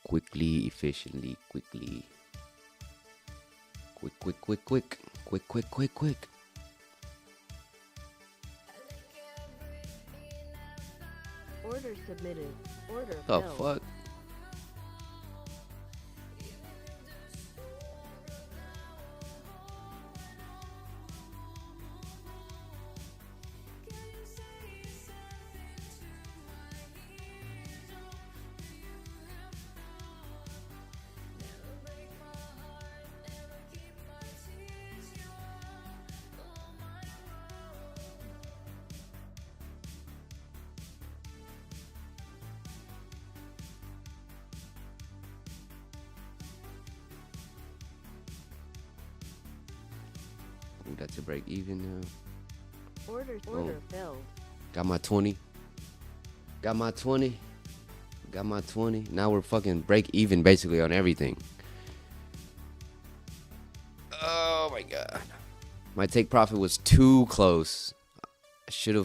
Quickly, efficiently, quickly. Quick, quick, quick, quick. Quick, quick, quick, quick. Order submitted. Order The filled. fuck? Ooh, that's a break even now. Order Oh. filled. Got my 20. Got my 20. Got my 20. Now we're fucking break even basically on everything. Oh my god. My take profit was too close.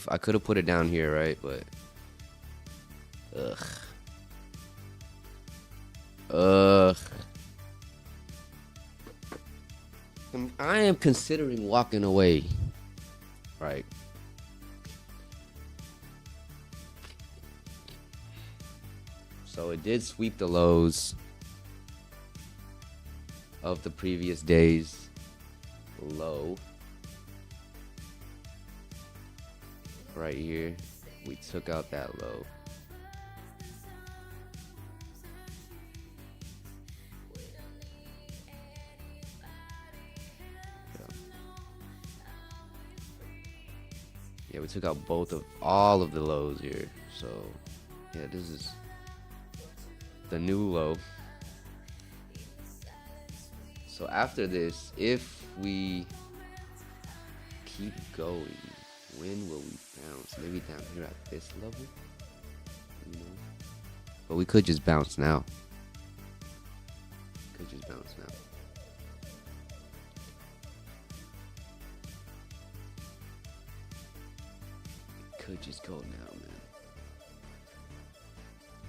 I could have put it down here, right? But ugh. Ugh. I am considering walking away. Right. So it did sweep the lows of the previous day's low. Right here. We took out that low. Yeah, we took out all of the lows here. So, yeah, this is the new low. So after this, if we keep going, when will we bounce? Maybe down here at this level? You know? But we could just bounce now. Could just bounce now. Could just go now,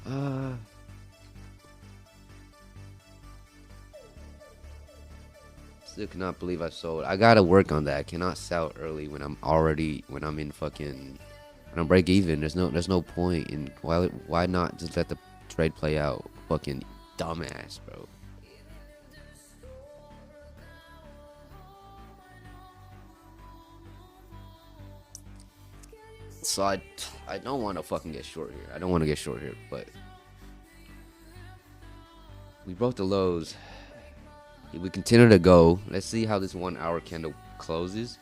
man. Still cannot believe I sold. I gotta work on that. I cannot sell early when I'm in fucking when I'm break even. There's no point in why not just let the trade play out? Fucking dumbass, bro. So I don't want to fucking get short here. I don't want to get short here, but we broke the lows. We continue to go. Let's see how this 1 hour candle closes.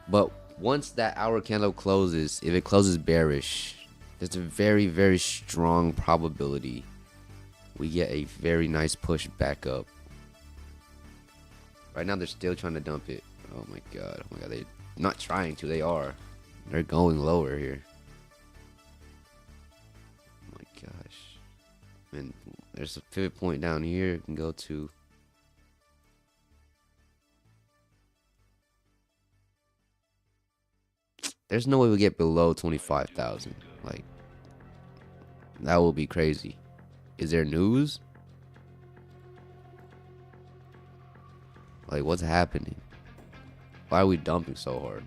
But once that hour candle closes, if it closes bearish, there's a very, very strong probability we get a very nice push back up. Right now they're still trying to dump it. Oh my god. Oh my god. They're not trying to. They are. They're going lower here. Oh my gosh. And there's a pivot point down here you can go to. There's no way we get below 25,000. Like, that will be crazy. Is there news? Like, what's happening? Why are we dumping so hard?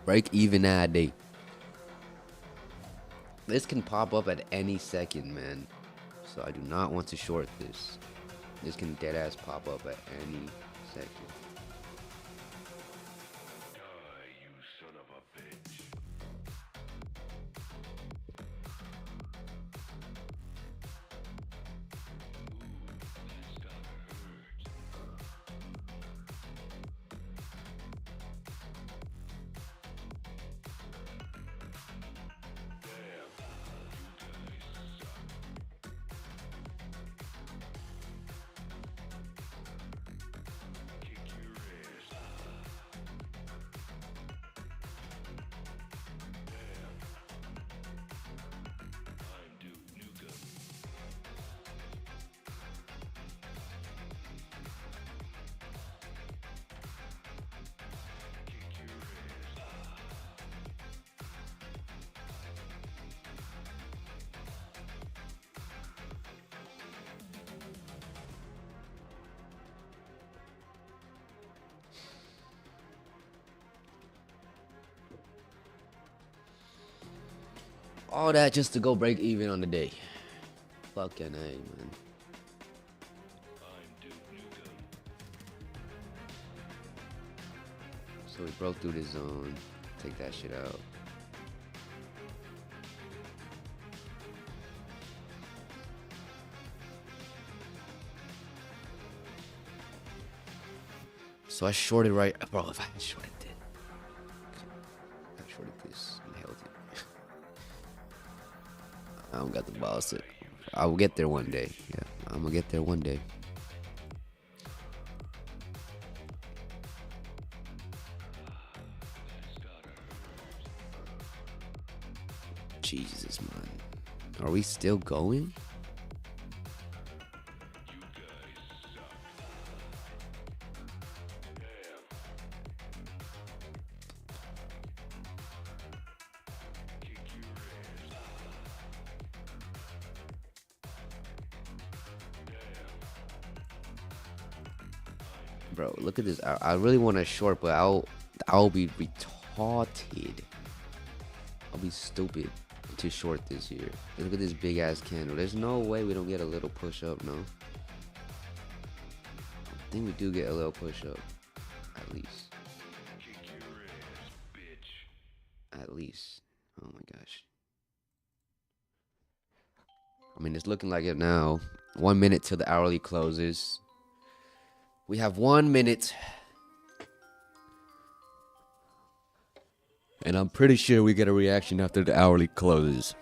Break even at a day. This can pop up at any second, man. So I do not want to short this. This can dead ass pop up at any second. All that just to go break even on the day. Fucking A, man. So we broke through the zone. Take that shit out. So I shorted right. Bro, if I had shorted it. I shorted this and held it. I don't got the balls to. I will get there one day. Yeah, I'm gonna get there one day. Jesus, man. Are we still going? Bro, look at this. I really want to short, but I'll be retarded. I'll be stupid to short this here. Look at this big ass candle. There's no way we don't get a little push up, no. I think we do get a little push up, at least. At least. Oh my gosh. I mean, it's looking like it now. 1 minute till the hourly closes. We have 1 minute. And I'm pretty sure we get a reaction after the hourly closes.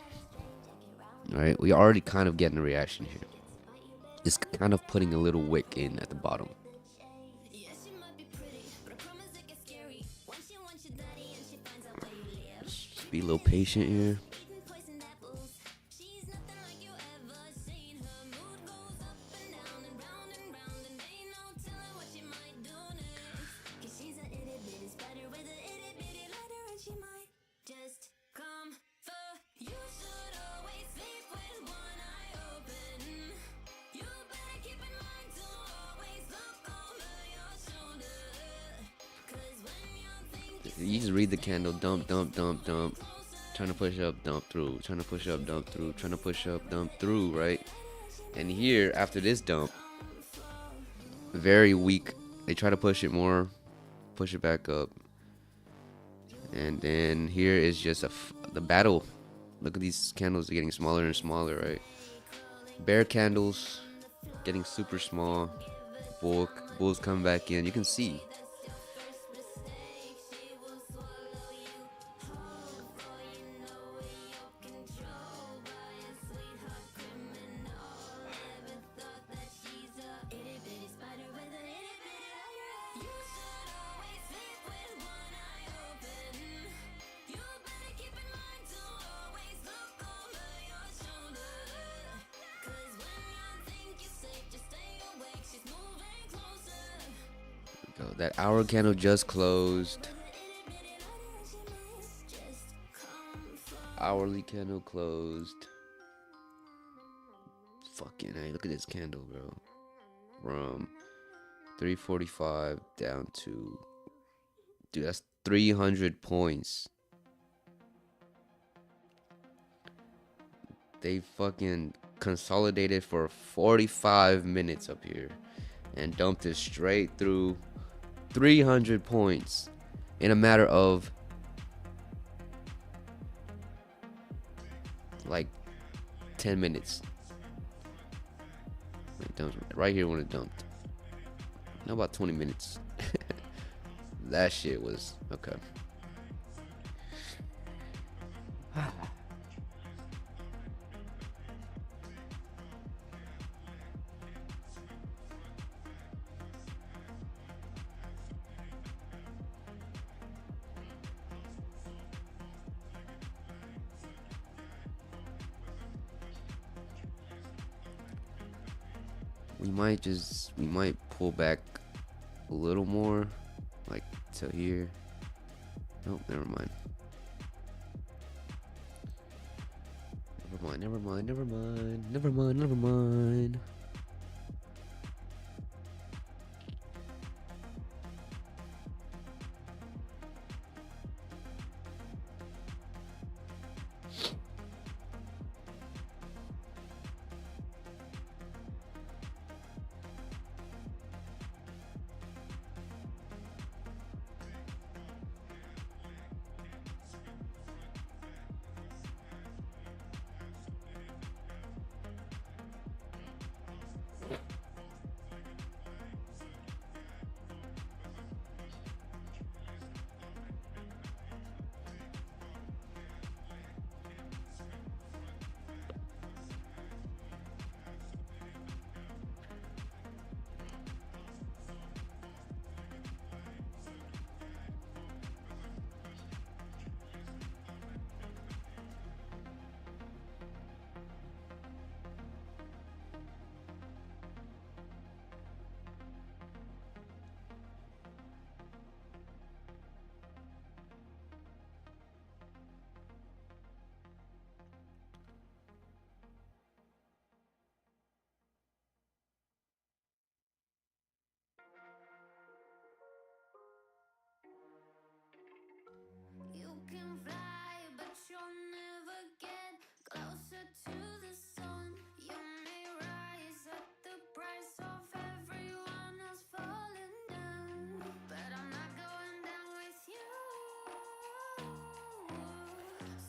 Alright, we already kind of getting a reaction here. It's kind of putting a little wick in at the bottom. Just be a little patient here. You just read the candle, dump, dump, dump, dump. Trying to push up, dump through. Trying to push up, dump through. Trying to push up, dump through, right? And here, after this dump, very weak. They try to push it more, push it back up. And then here is just the battle. Look at these candles, they're getting smaller and smaller, right? Bear candles getting super small. Bull bulls coming back in. You can see. Go. That hour candle just closed. Hourly candle closed. Fucking hey, look at this candle, bro. From 345 down to, dude, that's 300 points. They fucking consolidated for 45 minutes up here and dumped it straight through 300 points in a matter of like 10 minutes. It dumped right here when it dumped. No, about 20 minutes. That shit was okay. We might pull back a little more, like to here. Nope, never mind. Never mind. You can fly, but you'll never get closer to the sun. You may rise at the price of everyone else falling down, but I'm not going down with you.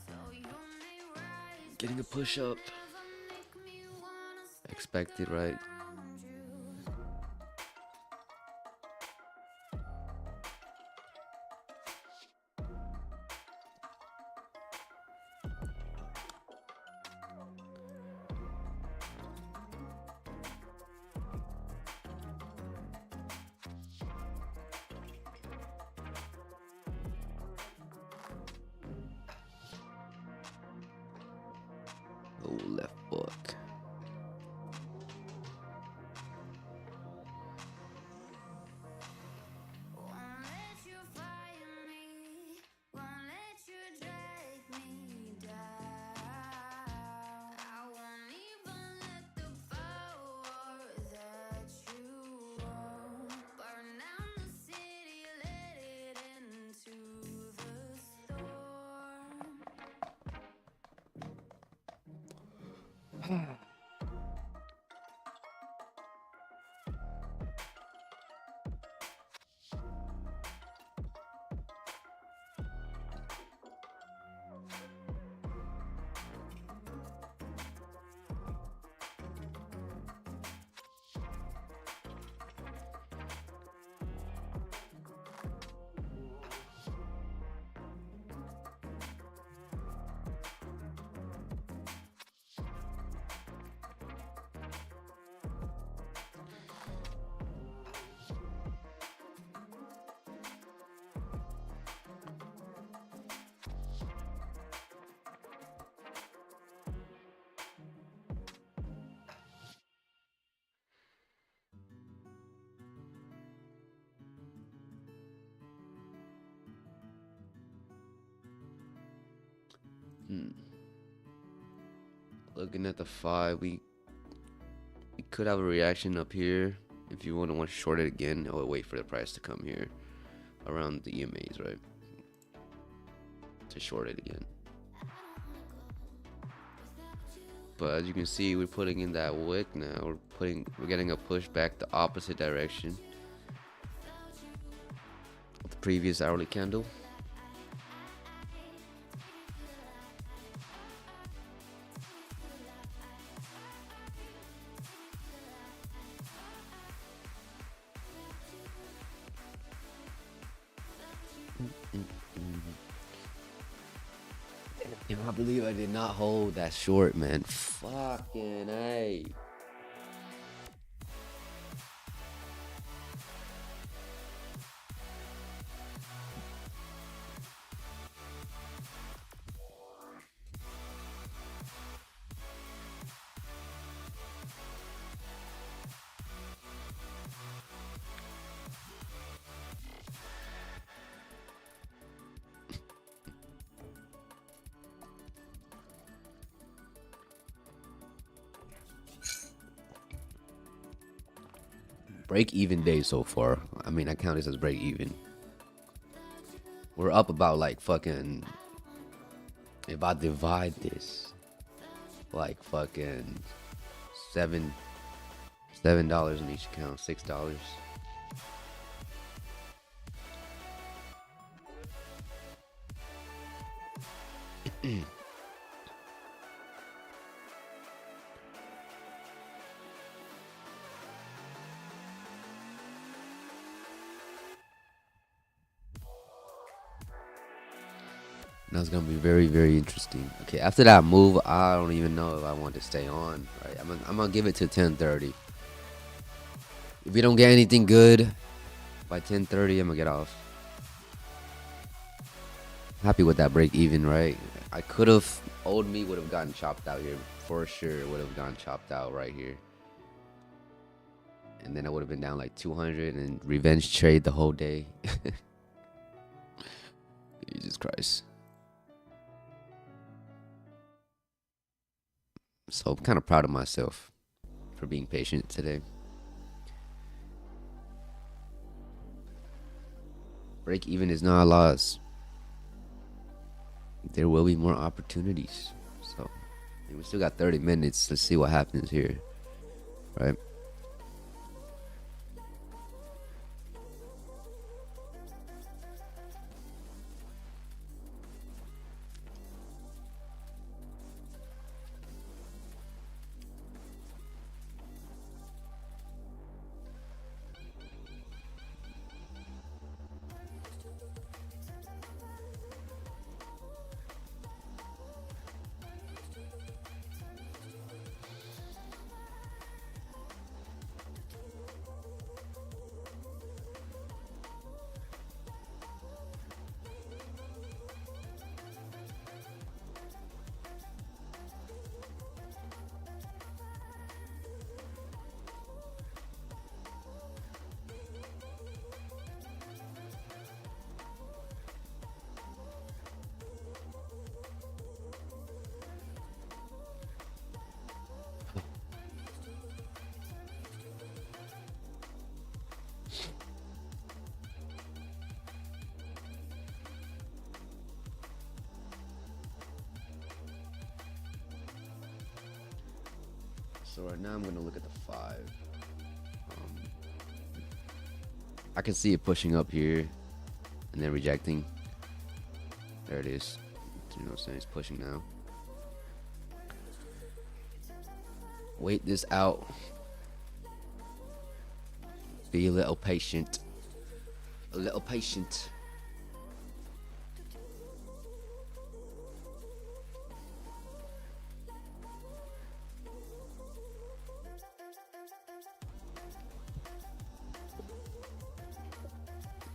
So you may rise, Getting a push up. never make me wanna stick Expected, right? around you. Oh, left book. Won't let you fire me, won't let you drag me down. I won't even let the power that you own burn down the city, let it into the storm. Looking at the 5, we could have a reaction up here. If you want to short it again, I will wait for the price to come here around the EMAs, right? To short it again. But as you can see, we're putting in that wick now. We're getting a push back the opposite direction of the previous hourly candle. I can't believe I did not hold that short, man. Fucking A. Break even day so far. I mean, I count this as break even. We're up about like fucking. If I divide this, like fucking $7 in each account, $6. That's gonna be very, very interesting. Okay, after that move, I don't even know if I want to stay on. Right, I'm gonna give it to 10:30. If we don't get anything good by 10:30, I'm gonna get off. Happy with that break even, right? I could have. Old me would have gotten chopped out here for sure. Would have gotten chopped out right here, and then I would have been down like 200 and revenge trade the whole day. Jesus Christ. So I'm kind of proud of myself for being patient today. Break even is not a loss. There will be more opportunities. So we still got 30 minutes. Let's see what happens here. Right? So right now I'm going to look at the 5. I can see it pushing up here and then rejecting. There it is. You know what I'm saying? It's pushing now. Wait this out. Be a little patient. A little patient.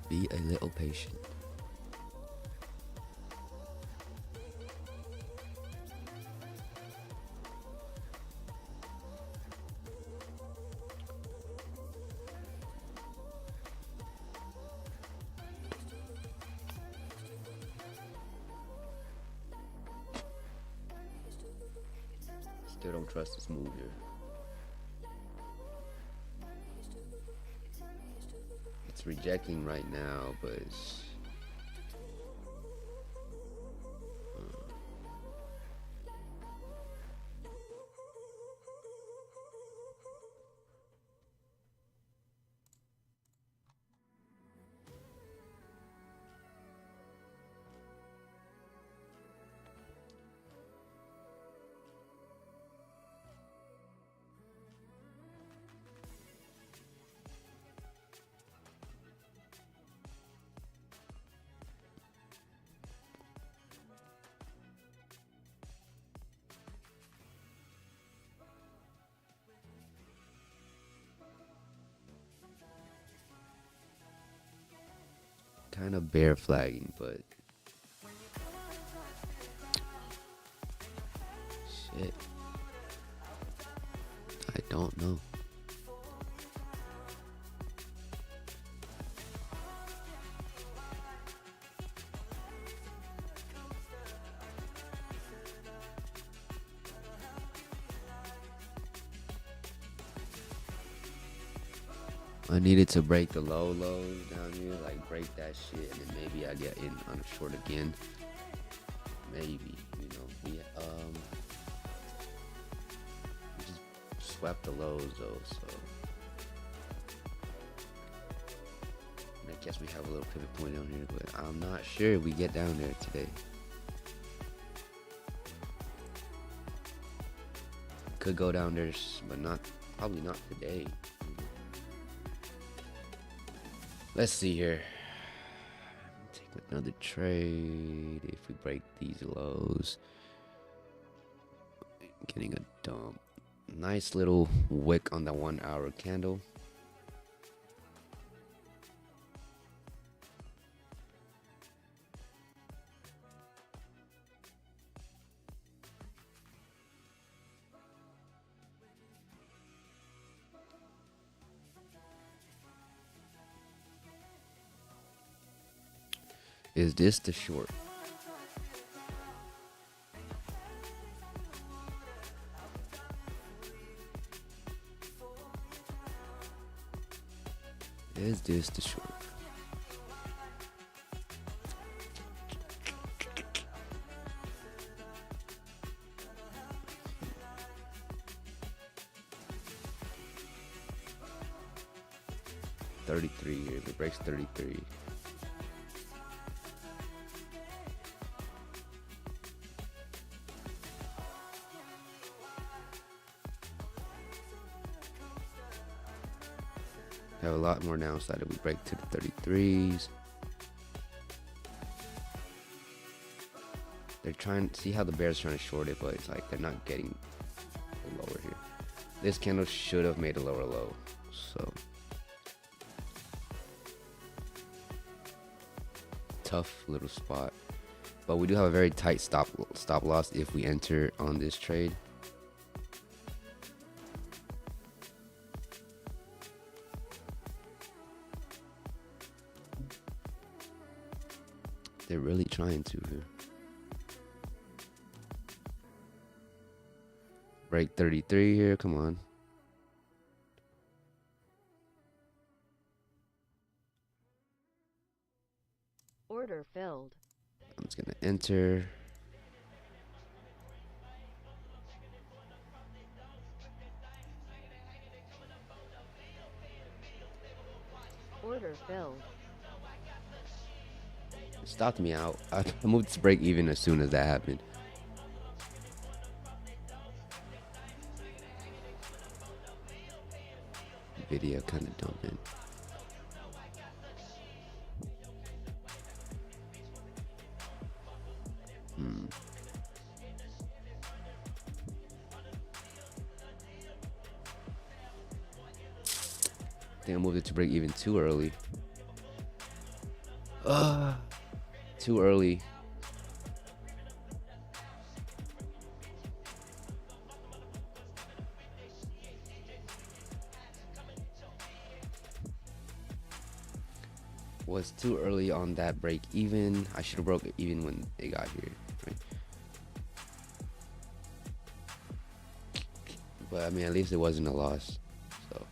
Be a little patient. Still don't trust this move here. It's rejecting right now, but it's, kind of bear flagging, but shit, I don't know. I needed to break the lows down here, like break that shit, and then maybe I get in on a short again. Maybe, you know, we just swept the lows though, so I guess we have a little pivot point down here, but I'm not sure if we get down there today. Could go down there, but probably not today. Let's see here. Take another trade. If we break these lows, getting a dump. Nice little wick on the 1 hour candle. Is this the short? Is this the short? $33 here. If it breaks 33. Have a lot more downside if we break to the 33s. They're trying to see how the bears trying to short it, but it's like they're not getting the lower here. This candle should have made a lower low, so tough little spot. But we do have a very tight stop loss if we enter on this trade. They're really trying to here. Break 33 here, come on. Order filled. I'm just gonna enter. Order filled. Stopped me out. I moved to break even as soon as that happened. Video kind of dumping. I think I moved it to break even too early. Too early. Was too early on that break even. I should have broke it even when they got here, right? But I mean, at least it wasn't a loss. So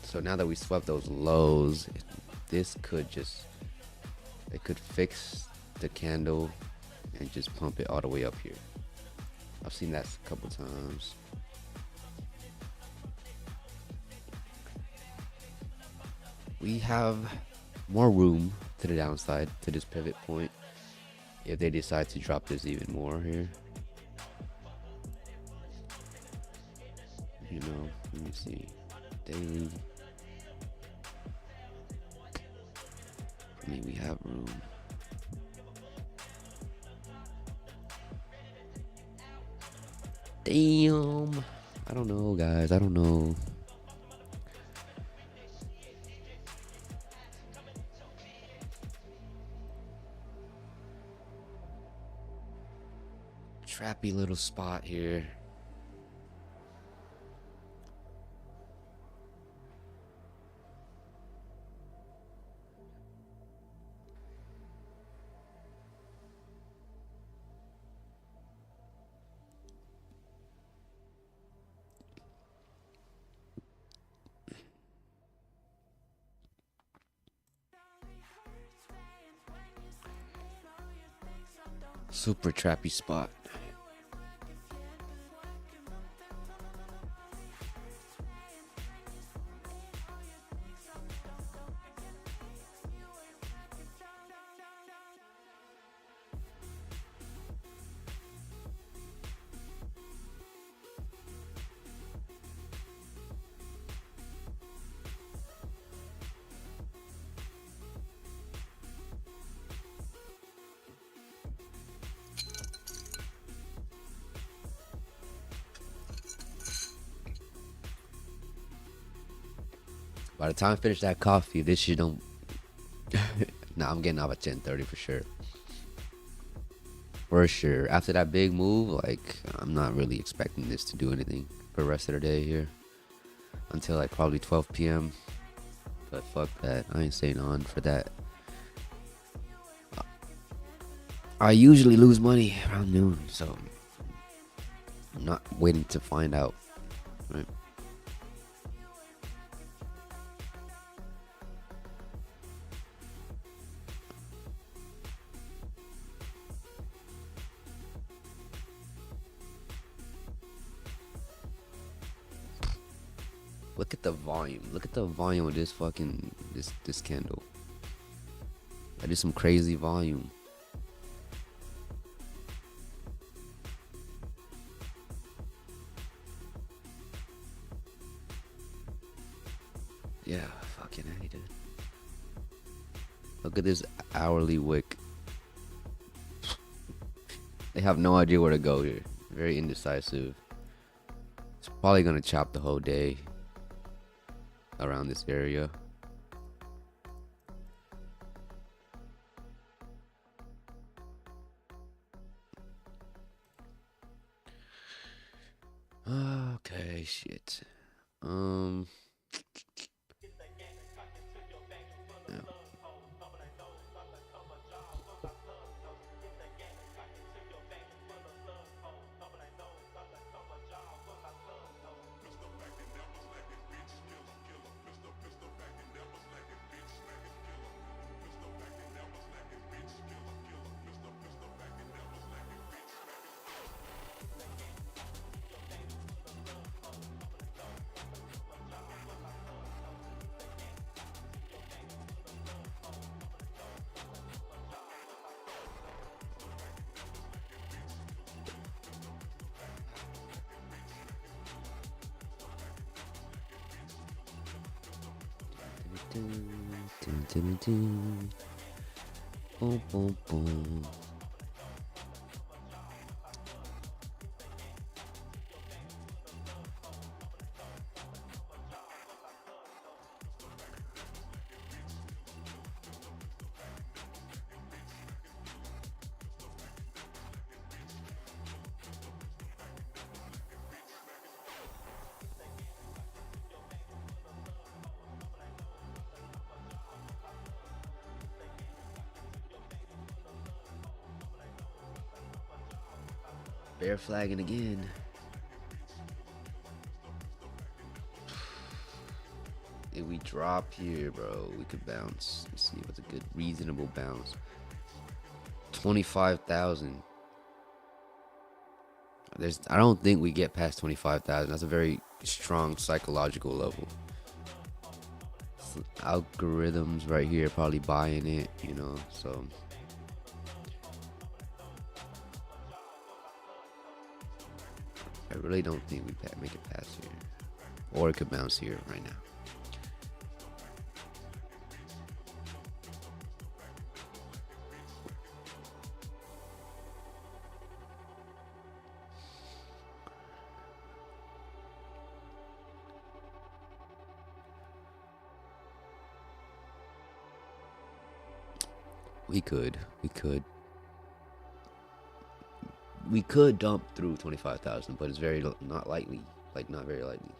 so now that we swept those lows, this could just it could fix the candle and just pump it all the way up here. I've seen that a couple times. We have more room to the downside to this pivot point if they decide to drop this even more here. You know, let me see. Daily. I mean, we have room. Damn. I don't know, guys. I don't know. Trappy little spot here. Super trappy spot. By the time I finish that coffee, this shit don't. Nah, I'm getting off at 10:30 for sure. For sure. After that big move, like, I'm not really expecting this to do anything for the rest of the day here. Until like probably 12 p.m. But fuck that. I ain't staying on for that. I usually lose money around noon, so I'm not waiting to find out. Right? Look at the volume. Look at the volume of this fucking this candle. That is some crazy volume. Yeah, fucking hate it. Look at this hourly wick. They have no idea where to go here. Very indecisive. It's probably gonna chop the whole day around this area. Okay, shit. Yeah. Boom, boom, boom. Bear flagging again. If we drop here, bro, we could bounce. Let's see what's a good, reasonable bounce. 25,000. I don't think we get past 25,000. That's a very strong psychological level. Algorithms right here probably buying it, you know, so I really don't think we make it past here. Or it could bounce here right now. We could dump through 25,000, but it's very not likely, like not very likely.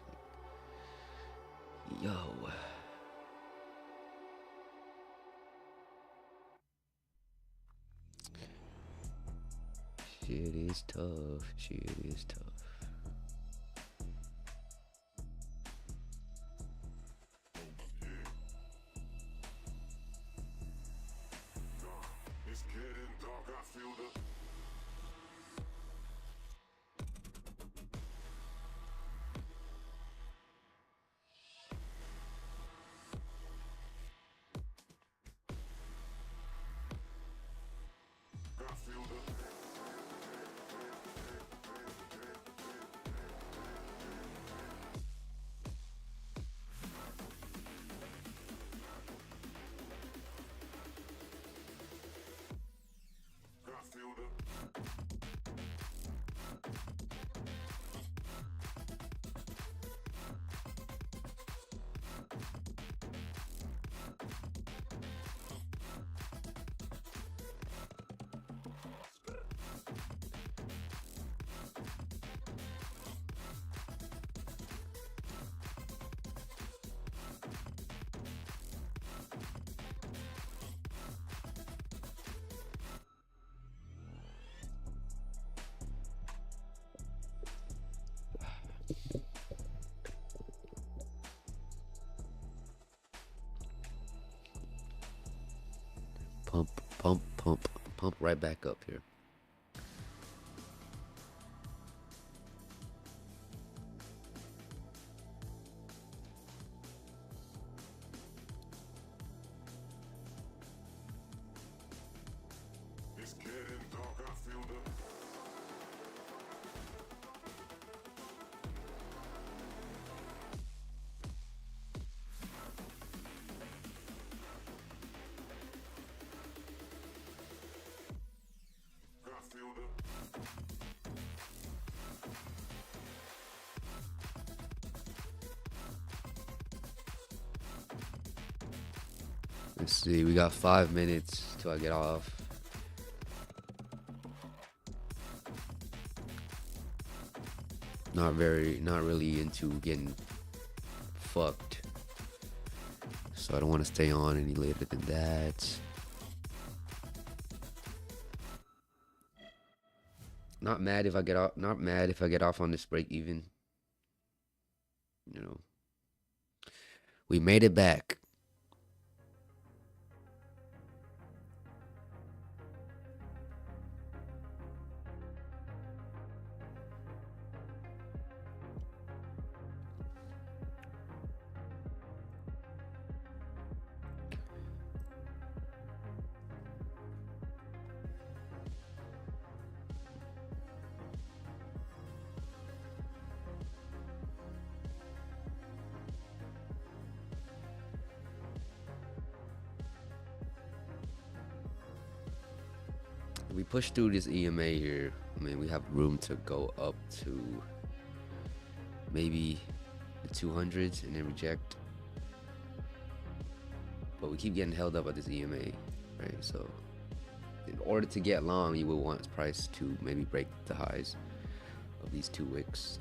Yo, shit is tough. Shit is tough. It's getting dark, I feel the Pump right back up here. It's getting dark, I feel the Let's see, we got 5 minutes till I get off. Not really into getting fucked. So I don't want to stay on any later than that. Not mad if I get off on this break even. You know. We made it back. If we push through this EMA here, I mean, we have room to go up to maybe the 200s and then reject. But we keep getting held up at this EMA, right? So in order to get long, you will want price to maybe break the highs of these 2 wicks.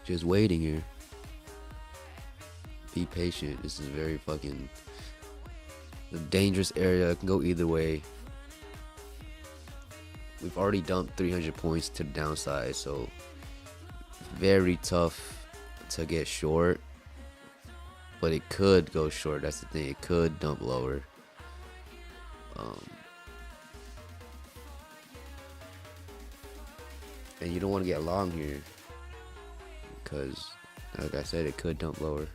Just waiting here. Be patient. This is very fucking a dangerous area. It can go either way. We've already dumped 300 points to the downside, so very tough to get short. But it could go short. That's the thing. It could dump lower. And you don't want to get long here because, like I said, it could dump lower.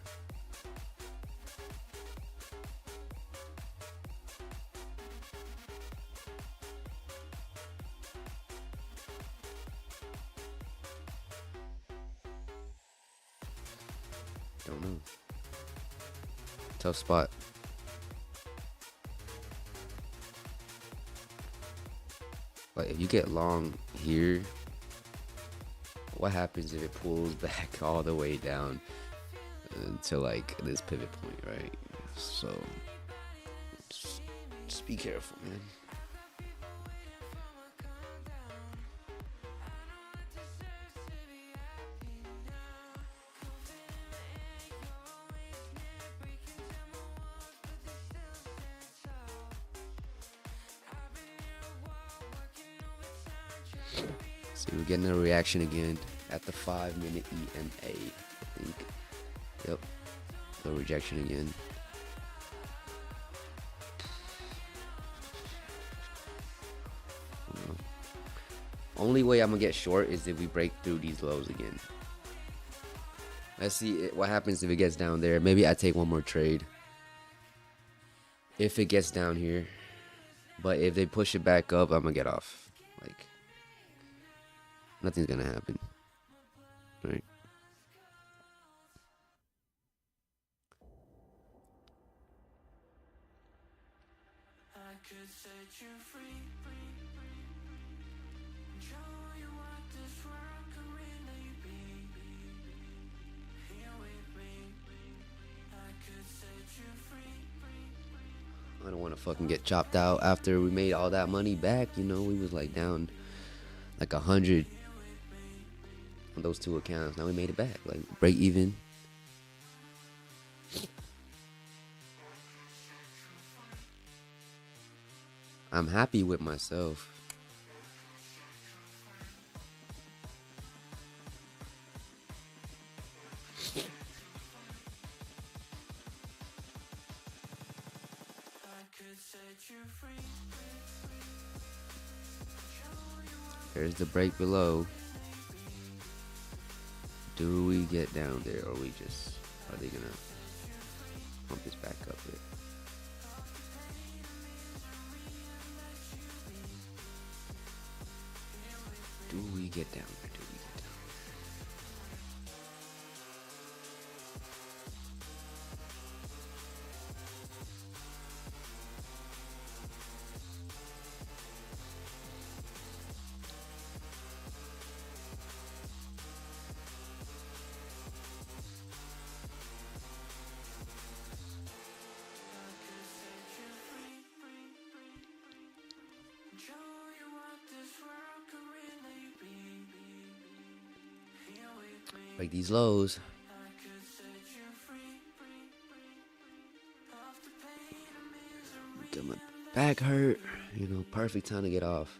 Don't know. Tough spot. Like if you get long here, what happens if it pulls back all the way down to like this pivot point, right? So just be careful, man. See, we're getting a reaction again at the 5-minute EMA, I think. Yep, no rejection again. Only way I'm gonna get short is if we break through these lows again. Let's see what happens if it gets down there. Maybe I take one more trade if it gets down here. But if they push it back up, I'm gonna get off. Like, nothing's gonna happen. Right? I could set you free. Show you what this world can really be. Here with me. I could set you free. I don't want to fucking get chopped out after we made all that money back. You know, we was like down like 100 on those two accounts. Now we made it back, like break even. I'm happy with myself. There's the break below. Do we get down there, or we just are they gonna pump this back up here? Do we get down there? Do we get down like these lows? Got my back hurt, you know, perfect time to get off.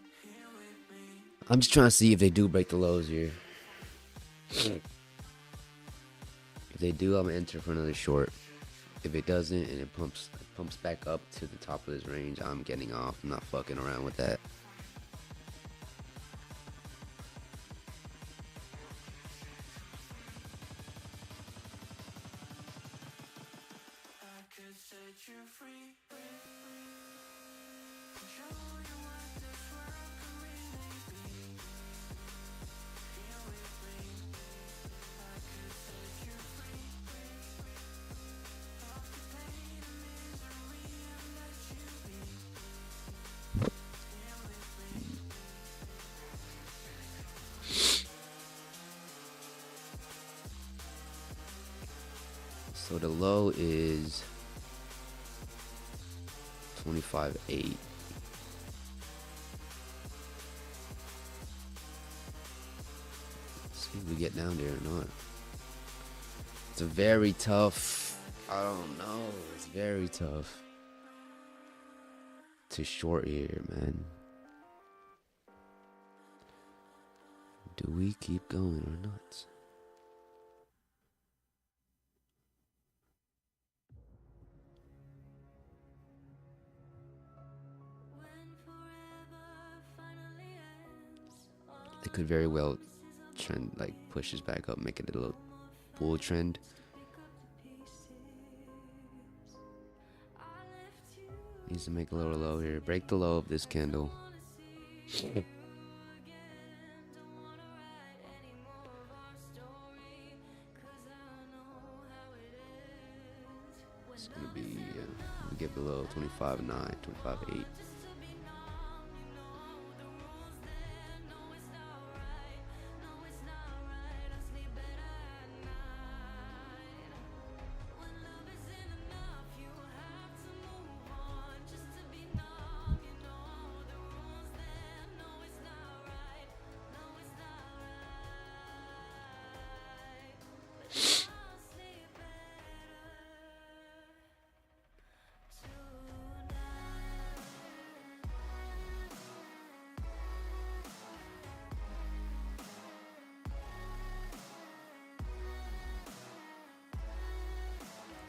I'm just trying to see if they do break the lows here. If they do, I'm gonna enter for another short. If it doesn't and it pumps back up to the top of this range, I'm getting off. I'm not fucking around with that. So the low is 25.8. Let's see if we get down there or not. It's a very tough. I don't know. It's very tough to short here, man. Do we keep going or not? It could very well trend, like pushes back up, make it a little bull trend. Needs to make a little low here. Break the low of this candle. It's gonna be get below 25.9, 25.8.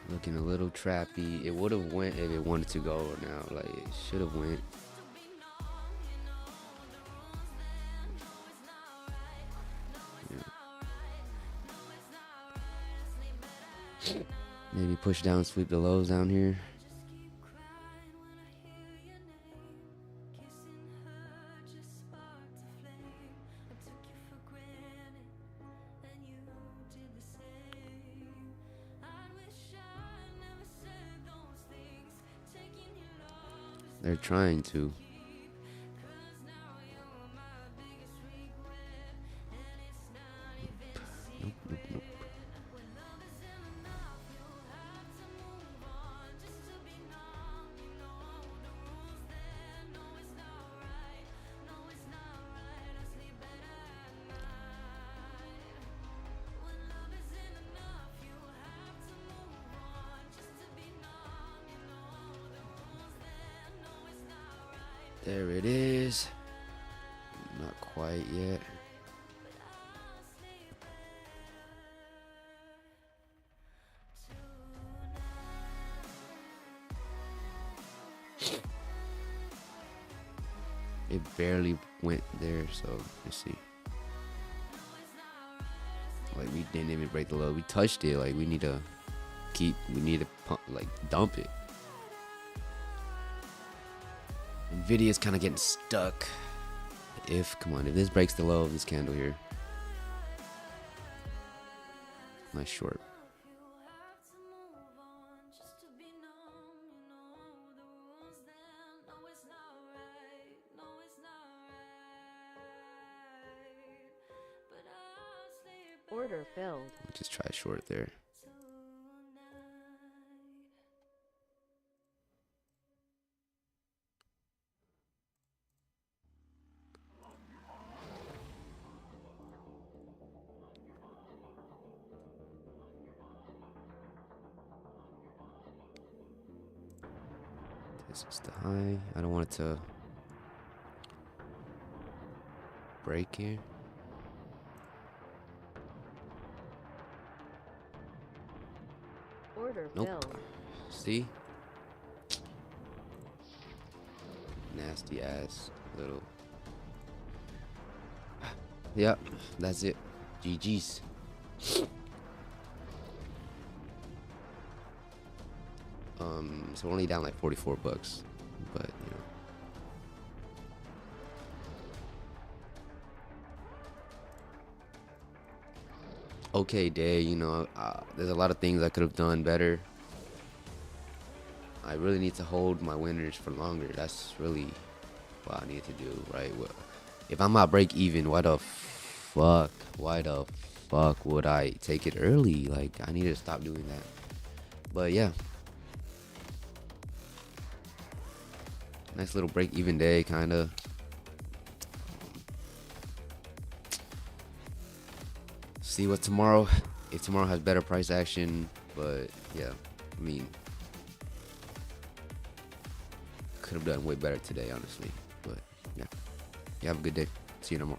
Looking a little trappy. It would have went if it wanted to go now. Like it should have went. Yeah. Maybe push down, sweep the lows down here. They're trying to. Nope, nope, nope. There it is. Not quite yet. It barely went there, so let's see. Like we didn't even break the low. We touched it. Like we need to pump, like dump it. Nvidia's kind of getting stuck. Come on, if this breaks the low of this candle here. Nice short. Order filled. Just try short there. This is the high. I don't want it to break here. Order Nope. filled. See? Nasty ass little. Yep, that's it. GG's. So we're only down like $44, but you know. Okay day, you know, there's a lot of things I could have done better. I really need to hold my winners for longer. That's really what I need to do, right? Well, if I'm not break even, why the fuck would I take it early? Like, I need to stop doing that. But yeah, nice little break even day, kind of. See what tomorrow if tomorrow has better price action, but yeah, I mean, could have done way better today, honestly. But yeah, you have a good day. See you no more.